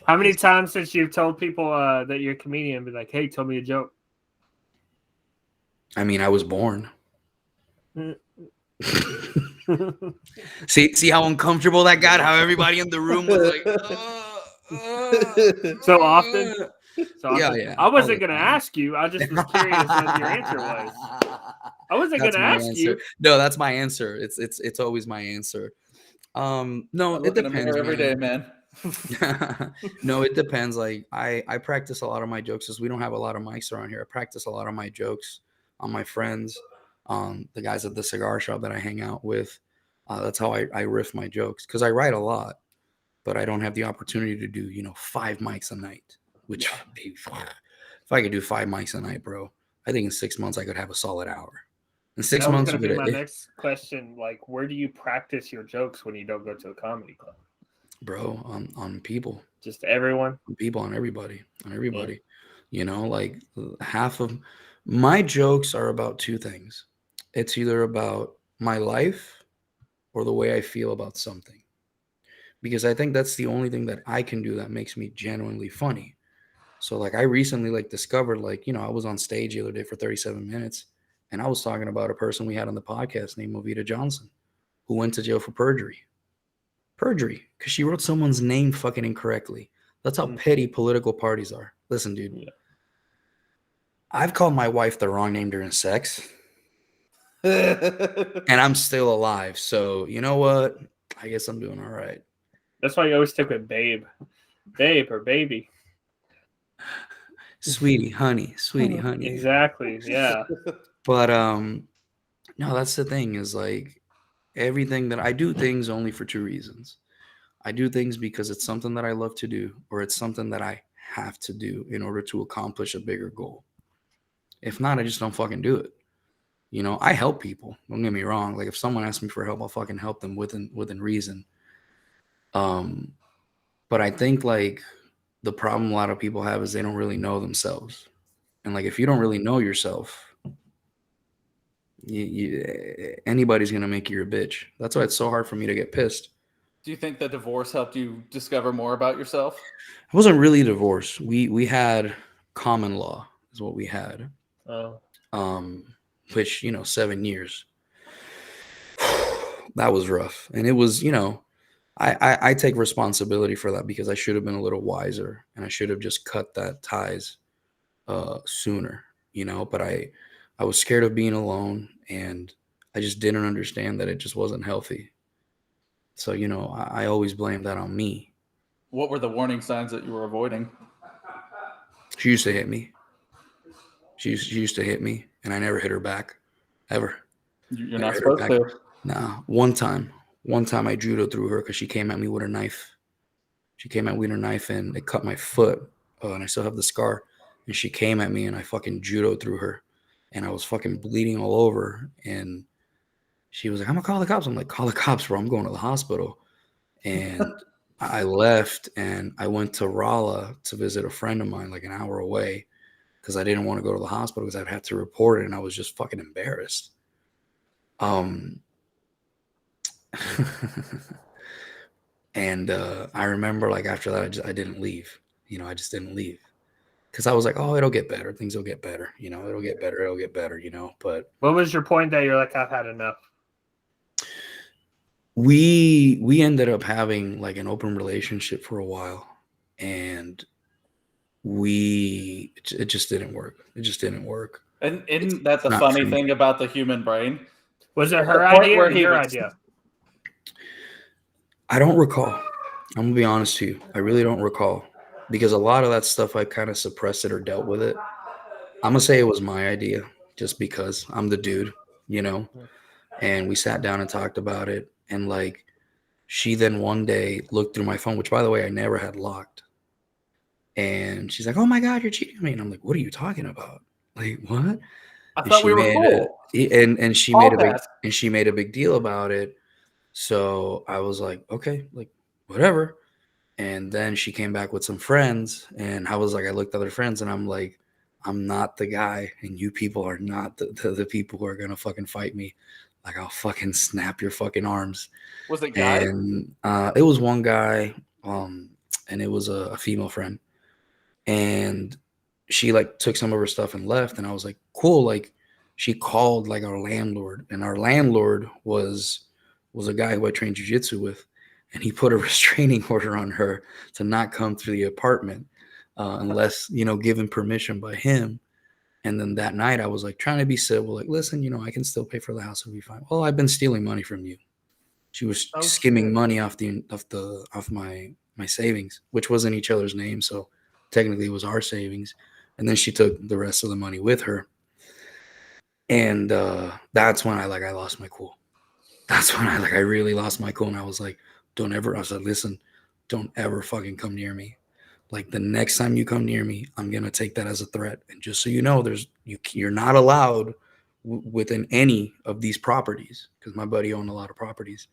S1: How many times since you've told people that you're a comedian, be like, hey, tell me a joke?
S3: I mean, I was born. See how uncomfortable that got? How everybody in the room was like,
S1: So often?
S3: Yeah.
S1: I wasn't going to ask you. I just was curious what your answer was. I wasn't going to ask you.
S3: No, that's my answer. It's always my answer. No, it depends.
S2: Every day, man.
S3: No, it depends. Like, I practice a lot of my jokes because we don't have a lot of mics around here. I practice a lot of my jokes on my friends, the guys at the cigar shop that I hang out with. That's how I riff my jokes, because I write a lot, but I don't have the opportunity to do, 5 mics a night, which if I could do 5 mics a night, bro, I think in 6 months I could have a solid hour. In 6 months,
S1: going to be my next question. Like, where do you practice your jokes when you don't go to a comedy club?
S3: Bro, on people.
S1: Just everyone?
S3: On people, on everybody.
S1: Yeah.
S3: You know, like half of my jokes are about two things. It's either about my life or the way I feel about something. Because I think that's the only thing that I can do that makes me genuinely funny. So like I recently like discovered like, you know, I was on stage the other day for 37 minutes and I was talking about a person we had on the podcast named Movita Johnson who went to jail for perjury. Perjury, because she wrote someone's name fucking incorrectly. That's how petty political parties are. Listen, dude.
S1: Yeah.
S3: I've called my wife the wrong name during sex, and I'm still alive. So you know what? I guess I'm doing all right.
S1: That's why you always stick with babe or baby.
S3: Sweetie, honey, sweetie, honey.
S1: Exactly. Yeah.
S3: But no, that's the thing is like everything that I do things only for two reasons. I do things because it's something that I love to do, or it's something that I have to do in order to accomplish a bigger goal. If not, I just don't fucking do it. You know, I help people. Don't get me wrong. Like if someone asks me for help, I'll fucking help them within reason. But I think like the problem a lot of people have is they don't really know themselves. And like if you don't really know yourself, anybody's gonna make you your bitch. That's why it's so hard for me to get pissed.
S2: Do you think the divorce helped you discover more about yourself?
S3: It wasn't really divorce. We had common law is what we had.
S1: Oh.
S3: Which, you know, 7 years. That was rough. And it was, you know, I take responsibility for that because I should have been a little wiser and I should have just cut that ties sooner, you know, but I was scared of being alone and I just didn't understand that it just wasn't healthy. So, you know, I always blame that on me.
S2: What were the warning signs that you were avoiding?
S3: She used to hit me. She used to hit me and I never hit her back ever.
S2: You're not supposed to.
S3: Nah, one time I judo through her because she came at me with her knife. She came at me with her knife and it cut my foot. And I still have the scar. And she came at me and I fucking judo through her. And I was fucking bleeding all over. And she was like, I'm gonna call the cops. I'm like, call the cops, bro. I'm going to the hospital. And I left and I went to Rolla to visit a friend of mine, like an hour away, because I didn't want to go to the hospital because I'd have to report it. And I was just fucking embarrassed. And I remember like after that, I didn't leave. You know, I just didn't leave because I was like, oh, it'll get better. Things will get better. You know, it'll get better. It'll get better. You know, but
S1: what was your point that you're like, I've had enough?
S3: We ended up having like an open relationship for a while, and it just didn't work. It just didn't work.
S2: And isn't that the funny thing about the human brain?
S1: Was it her idea or your idea?
S3: I don't recall. I'm gonna be honest to you. I really don't recall because a lot of that stuff I kind of suppressed it or dealt with it. I'm gonna say it was my idea just because I'm the dude, you know. And we sat down and talked about it. And like, she then one day looked through my phone, which by the way I never had locked. And she's like, "Oh my God, you're cheating on me!" And I'm like, "What are you talking about? Like what?"
S2: I thought we were cool.
S3: And she made a big deal about it. So I was like, okay, like whatever. And then she came back with some friends, and I was like, I looked at other friends, and I'm like, I'm not the guy, and you people are not the people who are gonna fucking fight me. Like I'll fucking snap your fucking arms.
S2: Was it guy?
S3: And it was one guy, and it was a female friend, and she like took some of her stuff and left, and I was like, cool. Like she called like our landlord, and our landlord was a guy who I trained jiu-jitsu with, and he put a restraining order on her to not come to the apartment unless, you know, given permission by him. And then that night I was like trying to be civil, like, listen, you know, I can still pay for the house, it'll be fine. Well, I've been stealing money from you. She was skimming money off my savings, which wasn't each other's name, so technically it was our savings. And then she took the rest of the money with her. And that's when I lost my cool. That's when I really lost my cool. And I was like, I said, listen, don't ever fucking come near me. Like the next time you come near me, I'm going to take that as a threat. And just so you know, you're not allowed within any of these properties, because my buddy owned a lot of properties.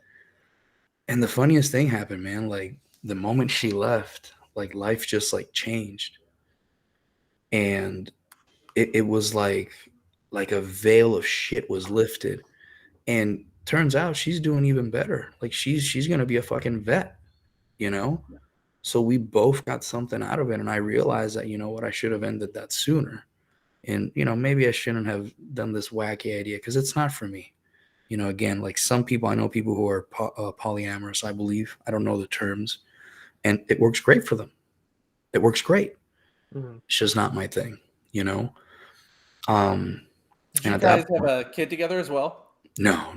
S3: And the funniest thing happened, man. Like the moment she left, like life just like changed. And it was like a veil of shit was lifted. And turns out she's doing even better. Like she's gonna be a fucking vet, you know? So we both got something out of it. And I realized that, you know what, I should have ended that sooner. And, you know, maybe I shouldn't have done this wacky idea because it's not for me. You know, again, like some people, I know people who are polyamorous, I believe. I don't know the terms. And it works great for them. It works great.
S1: Mhm.
S3: It's just not my thing, you know?
S2: Did you guys have a kid together as well?
S3: No.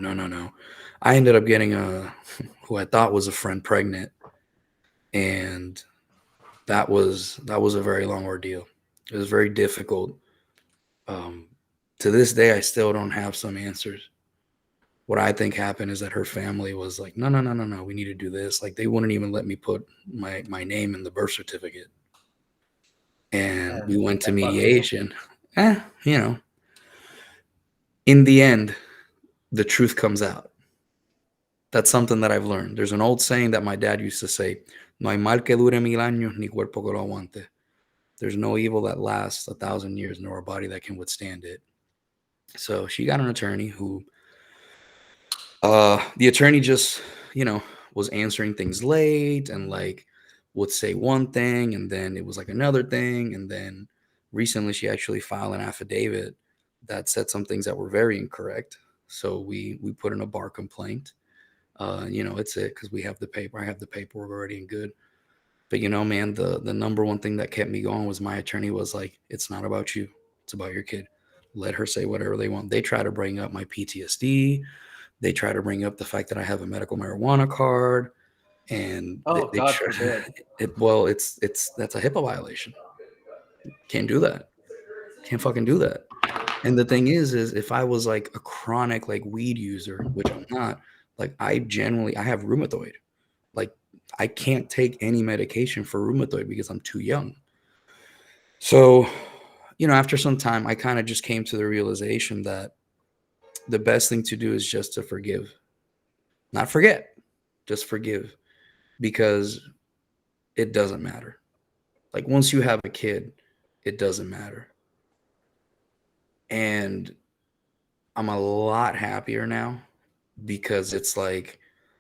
S3: I ended up getting who I thought was a friend pregnant. And that was a very long ordeal. It was very difficult. To this day, I still don't have some answers. What I think happened is that her family was like, no, we need to do this. Like they wouldn't even let me put my name in the birth certificate. And we went to mediation. You know, in the end, the truth comes out. That's something that I've learned. There's an old saying that my dad used to say, no hay mal que dure 1000 años, ni cuerpo que lo aguante. There's no evil that lasts 1,000 years, nor a body that can withstand it. So she got an attorney who, the attorney just, you know, was answering things late and like would say one thing and then it was like another thing. And then recently she actually filed an affidavit that said some things that were very incorrect. So we put in a bar complaint. You know, it's it because we have the paper. I have the paperwork already and good. But you know, man, the number one thing that kept me going was my attorney was like, it's not about you. It's about your kid. Let her say whatever they want. They try to bring up my PTSD. They try to bring up the fact that I have a medical marijuana card. And they
S2: God
S3: try,
S2: forbid.
S3: that's a HIPAA violation. Can't do that. Can't fucking do that. And the thing is if I was like a chronic like weed user, which I'm not, like I have rheumatoid. Like I can't take any medication for rheumatoid because I'm too young. So, you know, after some time, I kind of just came to the realization that the best thing to do is just to forgive, not forget, just forgive, because it doesn't matter. Like once you have a kid, it doesn't matter. And I'm a lot happier now because it's like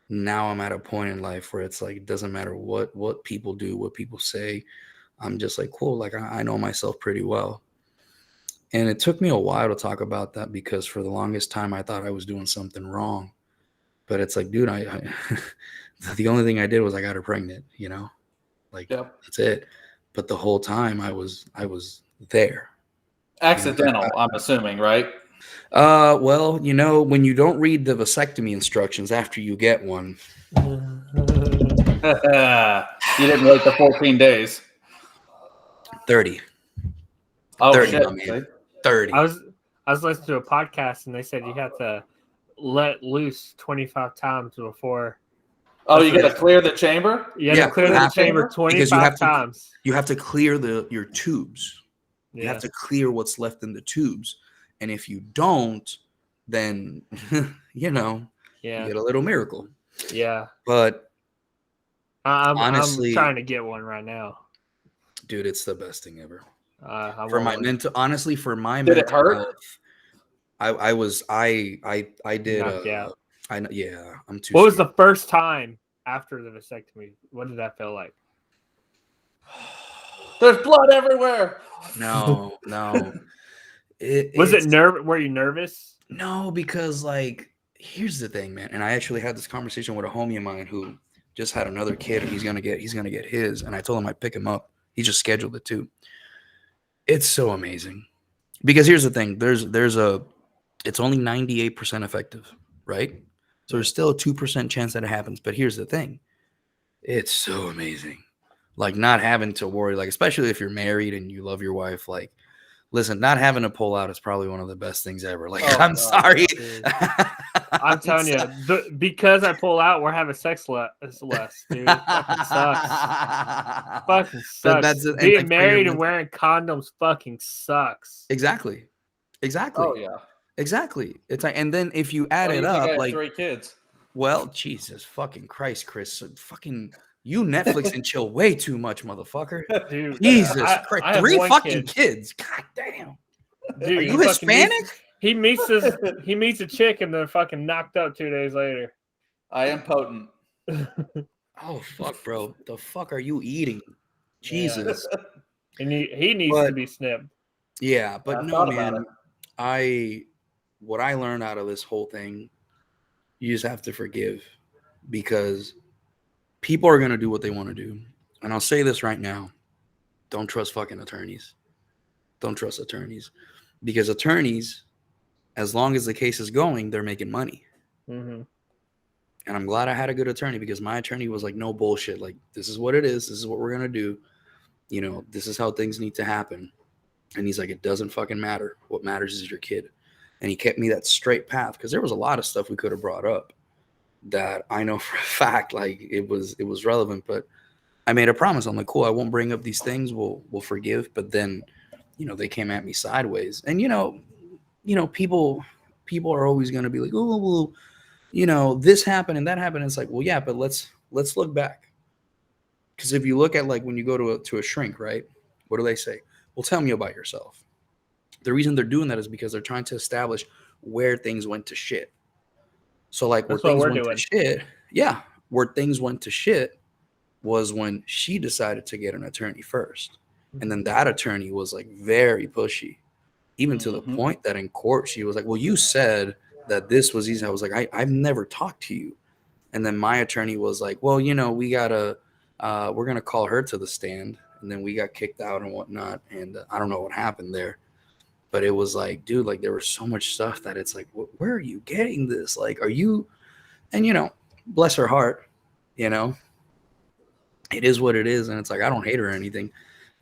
S3: now I'm at a point in life where it's like it doesn't matter what people do, what people say. I'm just like, cool, like I know myself pretty well. And it took me a while to talk about that because for the longest time I thought I was doing something wrong. But it's like, dude, I the only thing I did was I got her pregnant, you know? Like that's it. But the whole time I was there.
S2: Accidental, you know? I'm assuming, right?
S3: Well, you know, when you don't read the vasectomy instructions after you get one.
S2: You didn't wait the 14 days.
S3: 30.
S2: Oh
S3: 30,
S2: shit.
S3: my man. 30.
S1: I was listening to a podcast and they said you have to let loose 25 times before.
S2: Oh, you got to clear the chamber?
S1: You have to clear the chamber 25 times.
S3: You have to clear your tubes.
S1: Yeah.
S3: You have to clear what's left in the tubes. And if you don't, then, you know, you get a little miracle.
S1: Yeah.
S3: But
S1: honestly, I'm trying to get one right now.
S3: Dude, it's the best thing ever.
S1: For my
S3: mental
S2: did it hurt?
S3: Health, I did. I'm too.
S1: What was the first time after the vasectomy? What did that feel like?
S2: There's blood everywhere.
S3: No.
S1: Were you nervous?
S3: No, because like here's the thing, man. And I actually had this conversation with a homie of mine who just had another kid, and he's gonna get his. And I told him I'd pick him up. He just scheduled it too. It's so amazing because here's the thing. It's only 98% effective, right? So there's still a 2% chance that it happens. But here's the thing. It's so amazing. Like not having to worry, like, especially if you're married and you love your wife, like, listen, not having to pull out is probably one of the best things ever. Like, I'm sorry.
S1: I'm telling you, because I pull out, we're having sex less, dude. Fucking sucks. Fucking sucks. Being married and wearing condoms fucking sucks.
S3: Exactly.
S2: Oh, yeah.
S3: Exactly. It's like, and then if you add it up, like
S2: 3 kids.
S3: Well, Jesus fucking Christ, Chris. Fucking You Netflix and chill way too much, motherfucker.
S1: Dude,
S3: Jesus
S1: I
S3: Christ.
S1: have
S3: 3
S1: one
S3: fucking
S1: kid.
S3: kids. God damn.
S1: Dude,
S3: Are
S1: he
S3: you
S1: fucking
S3: Hispanic?
S1: He meets a chick and they're fucking knocked up 2 days later.
S2: I am potent.
S3: Oh fuck, bro. The fuck are you eating? Jesus.
S1: And he needs to be snipped.
S3: Yeah, but
S2: I
S3: no,
S2: thought about
S3: man. What I learned out of this whole thing, you just have to forgive, because people are gonna do what they want to do. And I'll say this right now. Don't trust fucking attorneys. Don't trust attorneys. Because attorneys, as long as the case is going, they're making money.
S1: Mm-hmm.
S3: And I'm glad I had a good attorney, because my attorney was like, no bullshit. Like, this is what it is. This is what we're going to do. You know, this is how things need to happen. And he's like, it doesn't fucking matter. What matters is your kid. And he kept me that straight path, because there was a lot of stuff we could have brought up that I know for a fact, like, it was relevant. But I made a promise. I'm like, cool, I won't bring up these things. We'll forgive. But then, you know, they came at me sideways. And, you know, people are always going to be like, oh, well, you know, this happened and that happened. And it's like, well, yeah, but let's look back. Because if you look at, like, when you go to a shrink, right? What do they say? Well, tell me about yourself. The reason they're doing that is because they're trying to establish where things went to shit. So, like,
S1: That's
S3: where
S1: what
S3: things
S1: we're
S3: went
S1: doing.
S3: to shit, yeah, where things went to shit was when she decided to get an attorney first. And then that attorney was, like, very pushy, even to the point that in court, she was like, well, you said that this was easy. I was like, I've never talked to you. And then my attorney was like, well, you know, we're going to call her to the stand. And then we got kicked out and whatnot. And I don't know what happened there. But it was like, dude, like, there was so much stuff that it's like, where are you getting this? Like, are you? And, you know, bless her heart, you know, it is what it is. And it's like, I don't hate her or anything.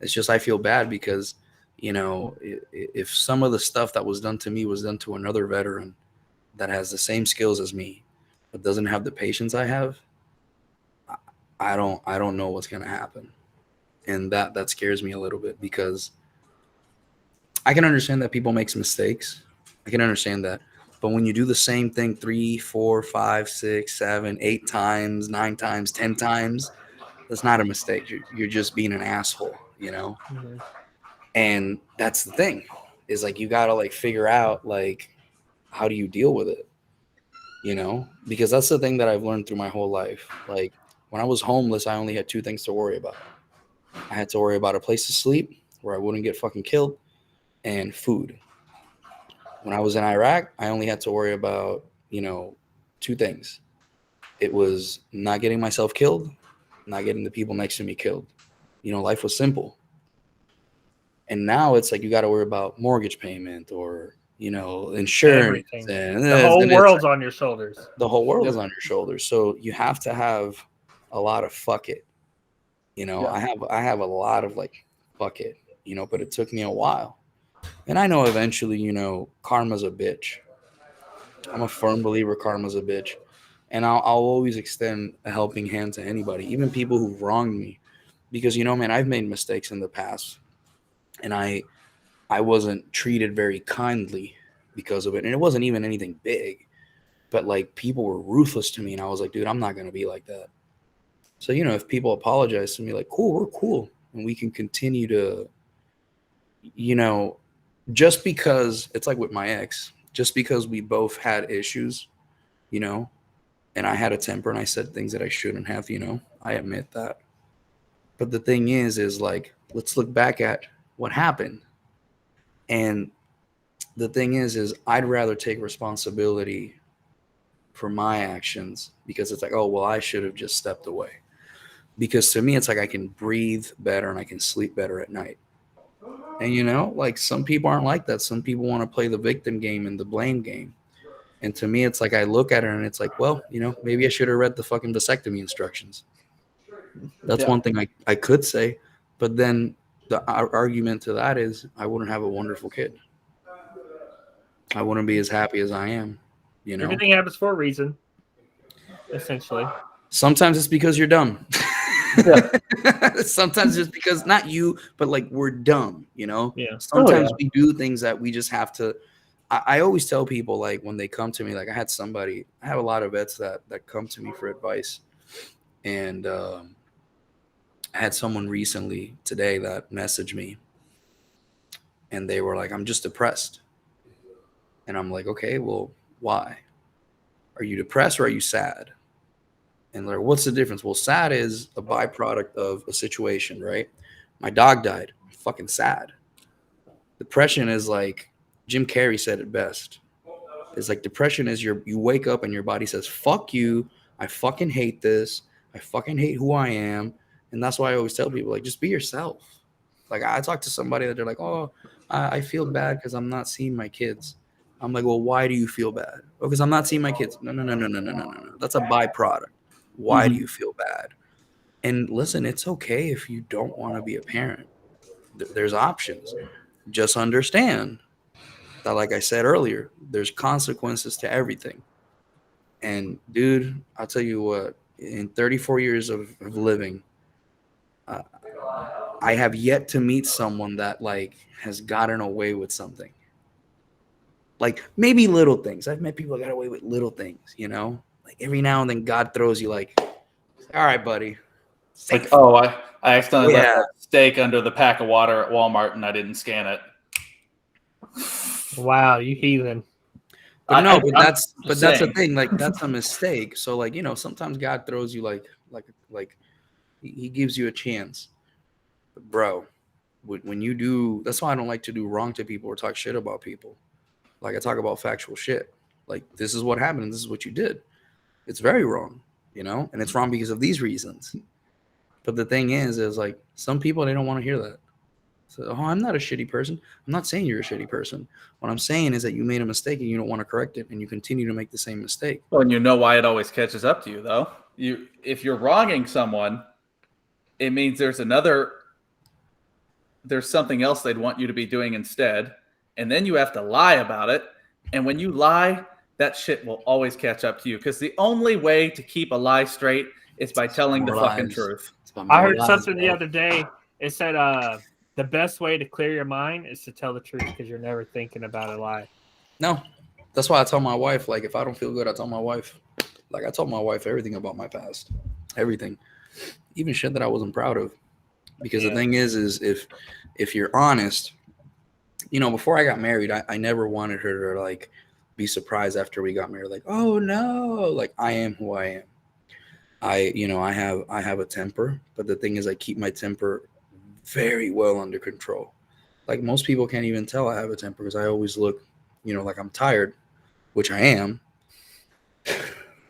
S3: It's just, I feel bad because, you know, if some of the stuff that was done to me was done to another veteran that has the same skills as me, but doesn't have the patience I have, I don't know what's going to happen. And that scares me a little bit, because I can understand that people make mistakes. I can understand that. But when you do the same thing 3, 4, 5, 6, 7, 8 times, 9 times, 10 times, that's not a mistake. You're just being an asshole, you know?
S1: Mm-hmm.
S3: And that's the thing, is like, you got to, like, figure out, like, how do you deal with it, you know? Because that's the thing that I've learned through my whole life. Like, when I was homeless, I only had 2 things to worry about. I had to worry about a place to sleep where I wouldn't get fucking killed, and food. When I was in Iraq, I only had to worry about, you know, 2 things. It was not getting myself killed, not getting the people next to me killed. You know, life was simple. And now it's like, you got to worry about mortgage payment, or, you know, insurance.
S1: Everything.
S3: And
S1: The whole world's
S3: like,
S1: on your shoulders.
S3: the whole world is on your shoulders. So you have to have a lot of fuck it. You know,
S2: Yeah.
S3: I have a lot of, like, fuck it, you know, but it took me a while. And I know eventually, you know, karma's a bitch. I'm a firm believer karma's a bitch. And I'll always extend a helping hand to anybody, even people who've wronged me. Because, you know, man, I've made mistakes in the past. And I wasn't treated very kindly because of it. And it wasn't even anything big. But, like, people were ruthless to me. And I was like, dude, I'm not going to be like that. So, you know, if people apologize to me, like, cool, we're cool. And we can continue to, you know, just because it's like with my ex, just because we both had issues, you know, and I had a temper and I said things that I shouldn't have, you know, I admit that. But the thing is like, let's look back at what happened. And the thing is I'd rather take responsibility for my actions, because it's like, oh, well, I should have just stepped away. Because to me, it's like, I can breathe better and I can sleep better at night. And, you know, like, some people aren't like that. Some people want to play the victim game and the blame game. And to me, it's like, I look at it and it's like, well, you know, maybe I should have read the fucking vasectomy instructions. That's one thing I could say. But then the argument to that is, I wouldn't have a wonderful kid. I wouldn't be as happy as I am, you know?
S1: Everything happens for a reason, essentially.
S3: Sometimes it's because you're dumb.
S2: Yeah.
S3: Sometimes it's because, not you, but, like, we're dumb, you know?
S1: Yeah.
S3: Sometimes we do things that we just have to. I always tell people, like, when they come to me, like, I have a lot of vets that come to me for advice. And I had someone recently today that messaged me, and they were like, I'm just depressed. And I'm like, okay, well, why? Are you depressed or are you sad? And they're like, what's the difference? Well, sad is a byproduct of a situation, right? My dog died. I'm fucking sad. Depression is like, Jim Carrey said it best. It's like depression is you wake up and your body says, fuck you. I fucking hate this. I fucking hate who I am. And that's why I always tell people, like, just be yourself. Like, I talk to somebody that they're like, oh, I feel bad because I'm not seeing my kids. I'm like, well, why do you feel bad? Oh, because I'm not seeing my kids. No. That's a byproduct. Why do you feel bad? And listen, it's okay if you don't want to be a parent. There's options. Just understand that, like I said earlier, there's consequences to everything. And dude, I'll tell you what, in 34 years of living, I have yet to meet someone that like has gotten away with something. Like maybe little things. I've met people that got away with little things, you know? Like every now and then God throws you like, all right, buddy.
S2: Safe. Like, oh, I accidentally left a steak under the pack of water at Walmart and I didn't scan it.
S1: Wow, you heathen.
S3: But no, but that's the thing. Like that's a mistake. So like, you know, sometimes God throws you like he gives you a chance. But bro, when you do, that's why I don't like to do wrong to people or talk shit about people. Like I talk about factual shit. Like this is what happened and this is what you did. It's very wrong, you know, and it's wrong because of these reasons. But the thing is like some people, they don't want to hear that. So, oh, I'm not a shitty person. I'm not saying you're a shitty person. What I'm saying is that you made a mistake and you don't want to correct it and you continue to make the same mistake.
S2: Well, and you know why it always catches up to you, though. If you're wronging someone, it means there's something else they'd want you to be doing instead. And then you have to lie about it. And when you lie, that shit will always catch up to you. Because the only way to keep a lie straight is by telling the fucking truth.
S1: I heard something the other day. It said the best way to clear your mind is to tell the truth because you're never thinking about a lie.
S3: No. That's why I tell my wife, like, if I don't feel good, I tell my wife. Like, I told my wife everything about my past. Everything. Even shit that I wasn't proud of. Because the thing is if you're honest, you know, before I got married, I never wanted her to, like, be surprised after we got married. Like, oh, no. Like, I am who I am. I have a temper. But the thing is, I keep my temper very well under control. Like, most people can't even tell I have a temper because I always look, you know, like I'm tired, which I am.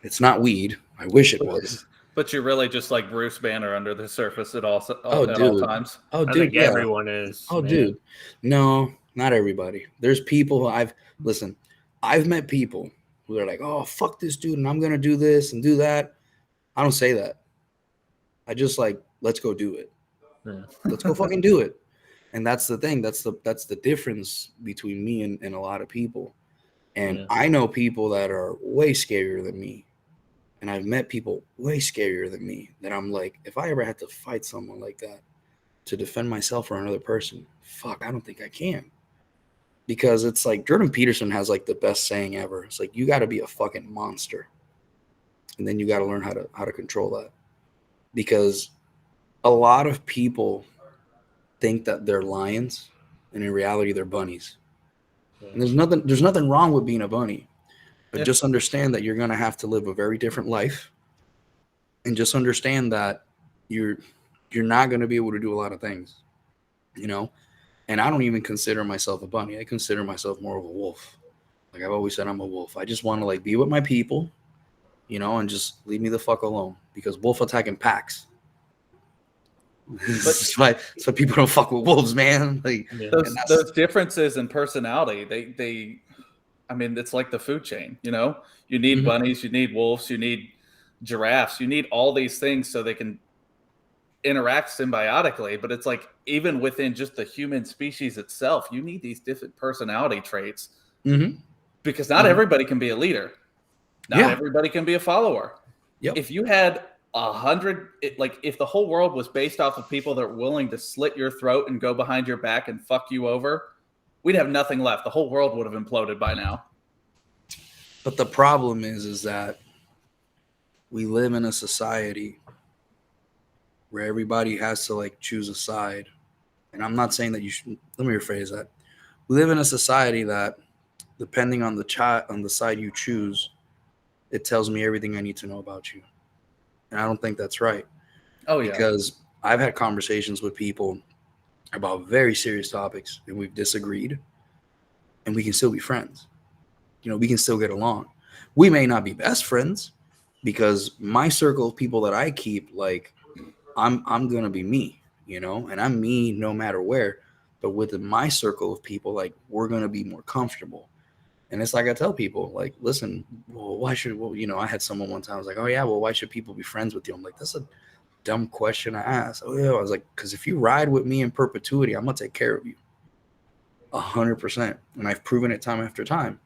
S3: It's not weed. I wish it was.
S2: But you're really just like Bruce Banner under the surface at all times.
S3: Oh, dude,
S1: I think everyone is.
S3: Oh, man. Dude. No, not everybody. There's people who I've met people who are like, oh, fuck this dude, and I'm going to do this and do that. I don't say that. I just like, let's go do it. Yeah. Let's go fucking do it. And that's the thing. That's the difference between me and a lot of people. And I know people that are way scarier than me. And I've met people way scarier than me that I'm like, if I ever had to fight someone like that to defend myself or another person, fuck, I don't think I can. Because it's like Jordan Peterson has like the best saying ever. It's like, you got to be a fucking monster. And then you got to learn how to control that. Because a lot of people think that they're lions, and in reality, they're bunnies. And there's nothing wrong with being a bunny, but just understand that you're going to have to live a very different life, and just understand that you're not going to be able to do a lot of things, you know. And I don't even consider myself a bunny. I consider myself more of a wolf. Like I've always said, I'm a wolf. I just want to like be with my people, you know, and just leave me the fuck alone, because wolf attack in packs. That's why people don't fuck with wolves, man. Like
S2: those differences in personality, I mean, it's like the food chain, you know. You need bunnies, you need wolves, you need giraffes, you need all these things so they can interact symbiotically. But it's like even within just the human species itself, you need these different personality traits because not everybody can be a leader. Not everybody can be a follower. Yep. If you had 100, like if the whole world was based off of people that are willing to slit your throat and go behind your back and fuck you over, we'd have nothing left. The whole world would have imploded by now.
S3: But the problem is that we live in a society where everybody has to like choose a side. And I'm not saying that you should. Let me rephrase that. We live in a society that, depending on the side you choose, it tells me everything I need to know about you. And I don't think that's right.
S2: Oh yeah.
S3: Because I've had conversations with people about very serious topics, and we've disagreed, and we can still be friends. You know, we can still get along. We may not be best friends, because my circle of people that I keep, like, I'm gonna be me, you know, and I'm me no matter where. But within my circle of people, like, we're gonna be more comfortable. And it's like I tell people, like, listen, well, why should, well, you know, I had someone one time, I was like, oh yeah, well, why should people be friends with you? I'm like, that's a dumb question I asked. Oh yeah, I was like, because if you ride with me in perpetuity, I'm gonna take care of you 100%, and I've proven it time after time.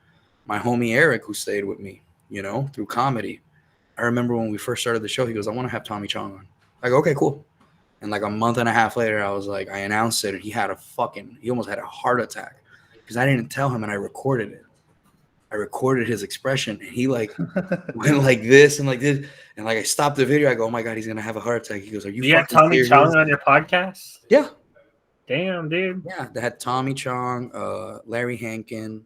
S3: My homie Eric, who stayed with me, you know, through comedy, I remember when we first started the show, he goes, I want to have Tommy Chong on. I go, okay, cool. And like a month and a half later, I was like, I announced it, and he almost had a heart attack because I didn't tell him, and I recorded it. I recorded his expression, and he like went like this and like this, and like I stopped the video. I go, oh my God, he's gonna have a heart attack. He goes, are you
S1: got
S3: fucking
S1: Tommy
S3: serious?
S1: Chong on your podcast?
S3: Yeah.
S1: Damn, dude.
S3: Yeah, they had Tommy Chong, Larry Hankin,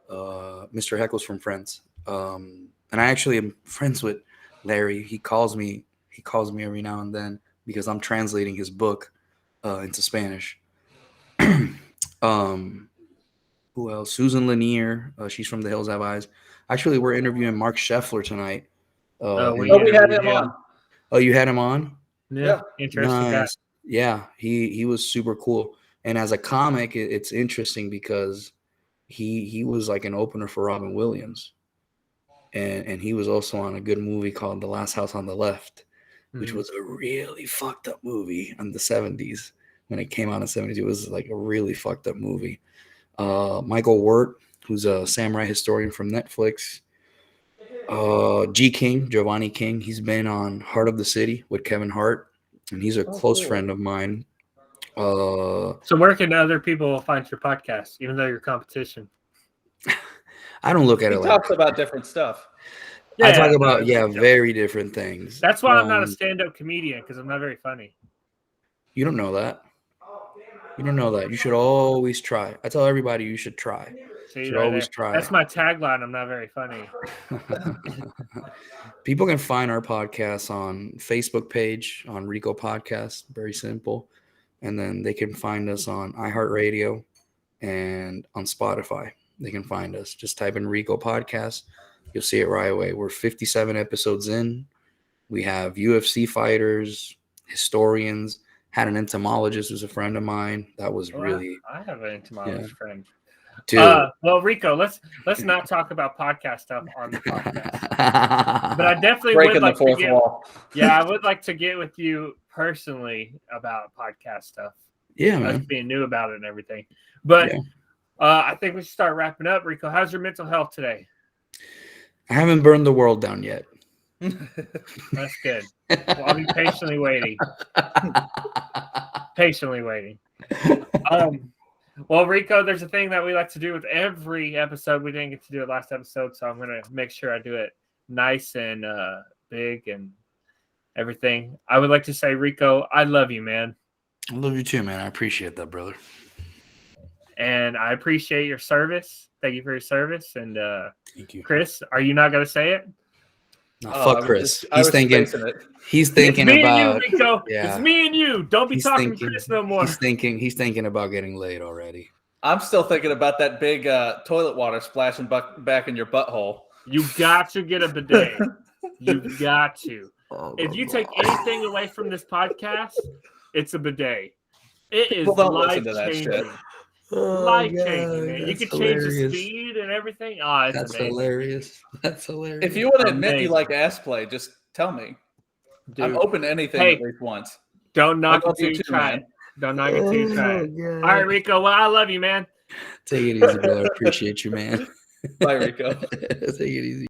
S3: Mr. Heckles from Friends. And I actually am friends with Larry. He calls me every now and then because I'm translating his book into Spanish. Who else? Susan Lanier. She's from The Hills Have Eyes. Actually, we're interviewing Mark Scheffler tonight.
S1: We
S2: had him on.
S3: Oh, you had him on?
S1: Yeah. Interesting guy.
S3: Nice. Yeah, he was super cool. And as a comic, it's interesting because he was like an opener for Robin Williams. And he was also on a good movie called The Last House on the Left, which was a really fucked up movie in the 70s. When it came out in the 70s, it was like a really fucked up movie. Michael Wirt, who's a samurai historian from Netflix. Giovanni King, he's been on Heart of the City with Kevin Hart, and he's a close friend of mine.
S1: So where can other people find your podcast, even though you're competition?
S3: I don't look at it like
S2: talks about different stuff.
S3: I talk about very different things.
S1: That's why I'm not a stand-up comedian, because I'm not very funny.
S3: You don't know that. You don't know that. You should always try. I tell everybody you should try.
S1: See,
S3: you should always try.
S1: That's my tagline. I'm not very funny.
S3: People can find our podcast on Facebook page, on Rico Podcast. Very simple. And then they can find us on iHeartRadio and on Spotify. They can find us. Just type in Rico Podcast. You'll see it right away. We're 57 episodes in. We have UFC fighters, historians. Had an entomologist who's a friend of mine. That was really.
S1: I have an entomologist friend.
S3: Dude.
S1: Well, Rico, let's not talk about podcast stuff on the podcast. But I definitely would like to get. Yeah, I would like to get with you personally about podcast stuff.
S3: Yeah, man.
S1: Us being new about it and everything. But I think we should start wrapping up. Rico, how's your mental health today?
S3: I haven't burned the world down yet.
S1: That's good. Well, I'll be patiently waiting. Well, Rico, there's a thing that we like to do with every episode. We didn't get to do it last episode, so I'm going to make sure I do it nice and big and everything. I would like to say, Rico, I love you, man.
S3: I love you too, man. I appreciate that, brother.
S1: And I appreciate your service. Thank you for your service. And
S3: thank you.
S1: Chris, are you not going to say it?
S3: No, fuck Chris. He's thinking about
S1: you, Rico. It's me and you. Don't be talking to Chris no more.
S3: He's thinking about getting laid already.
S2: I'm still thinking about that big toilet water splashing back in your butthole.
S1: You got to get a bidet. You got to. If you take anything away from this podcast, it's a bidet. It is life-changing. Life-changing, man. You can change the speed and everything. Oh,
S3: that's hilarious. That's hilarious.
S2: If you want to admit you like ass play, just tell me. Dude. I'm open to anything at least once.
S1: Don't knock it till you try it. Don't knock it till you try it. All right, Rico. Well, I love you, man.
S3: Take it easy, brother. I appreciate you, man.
S2: Bye, Rico.
S3: Take it easy.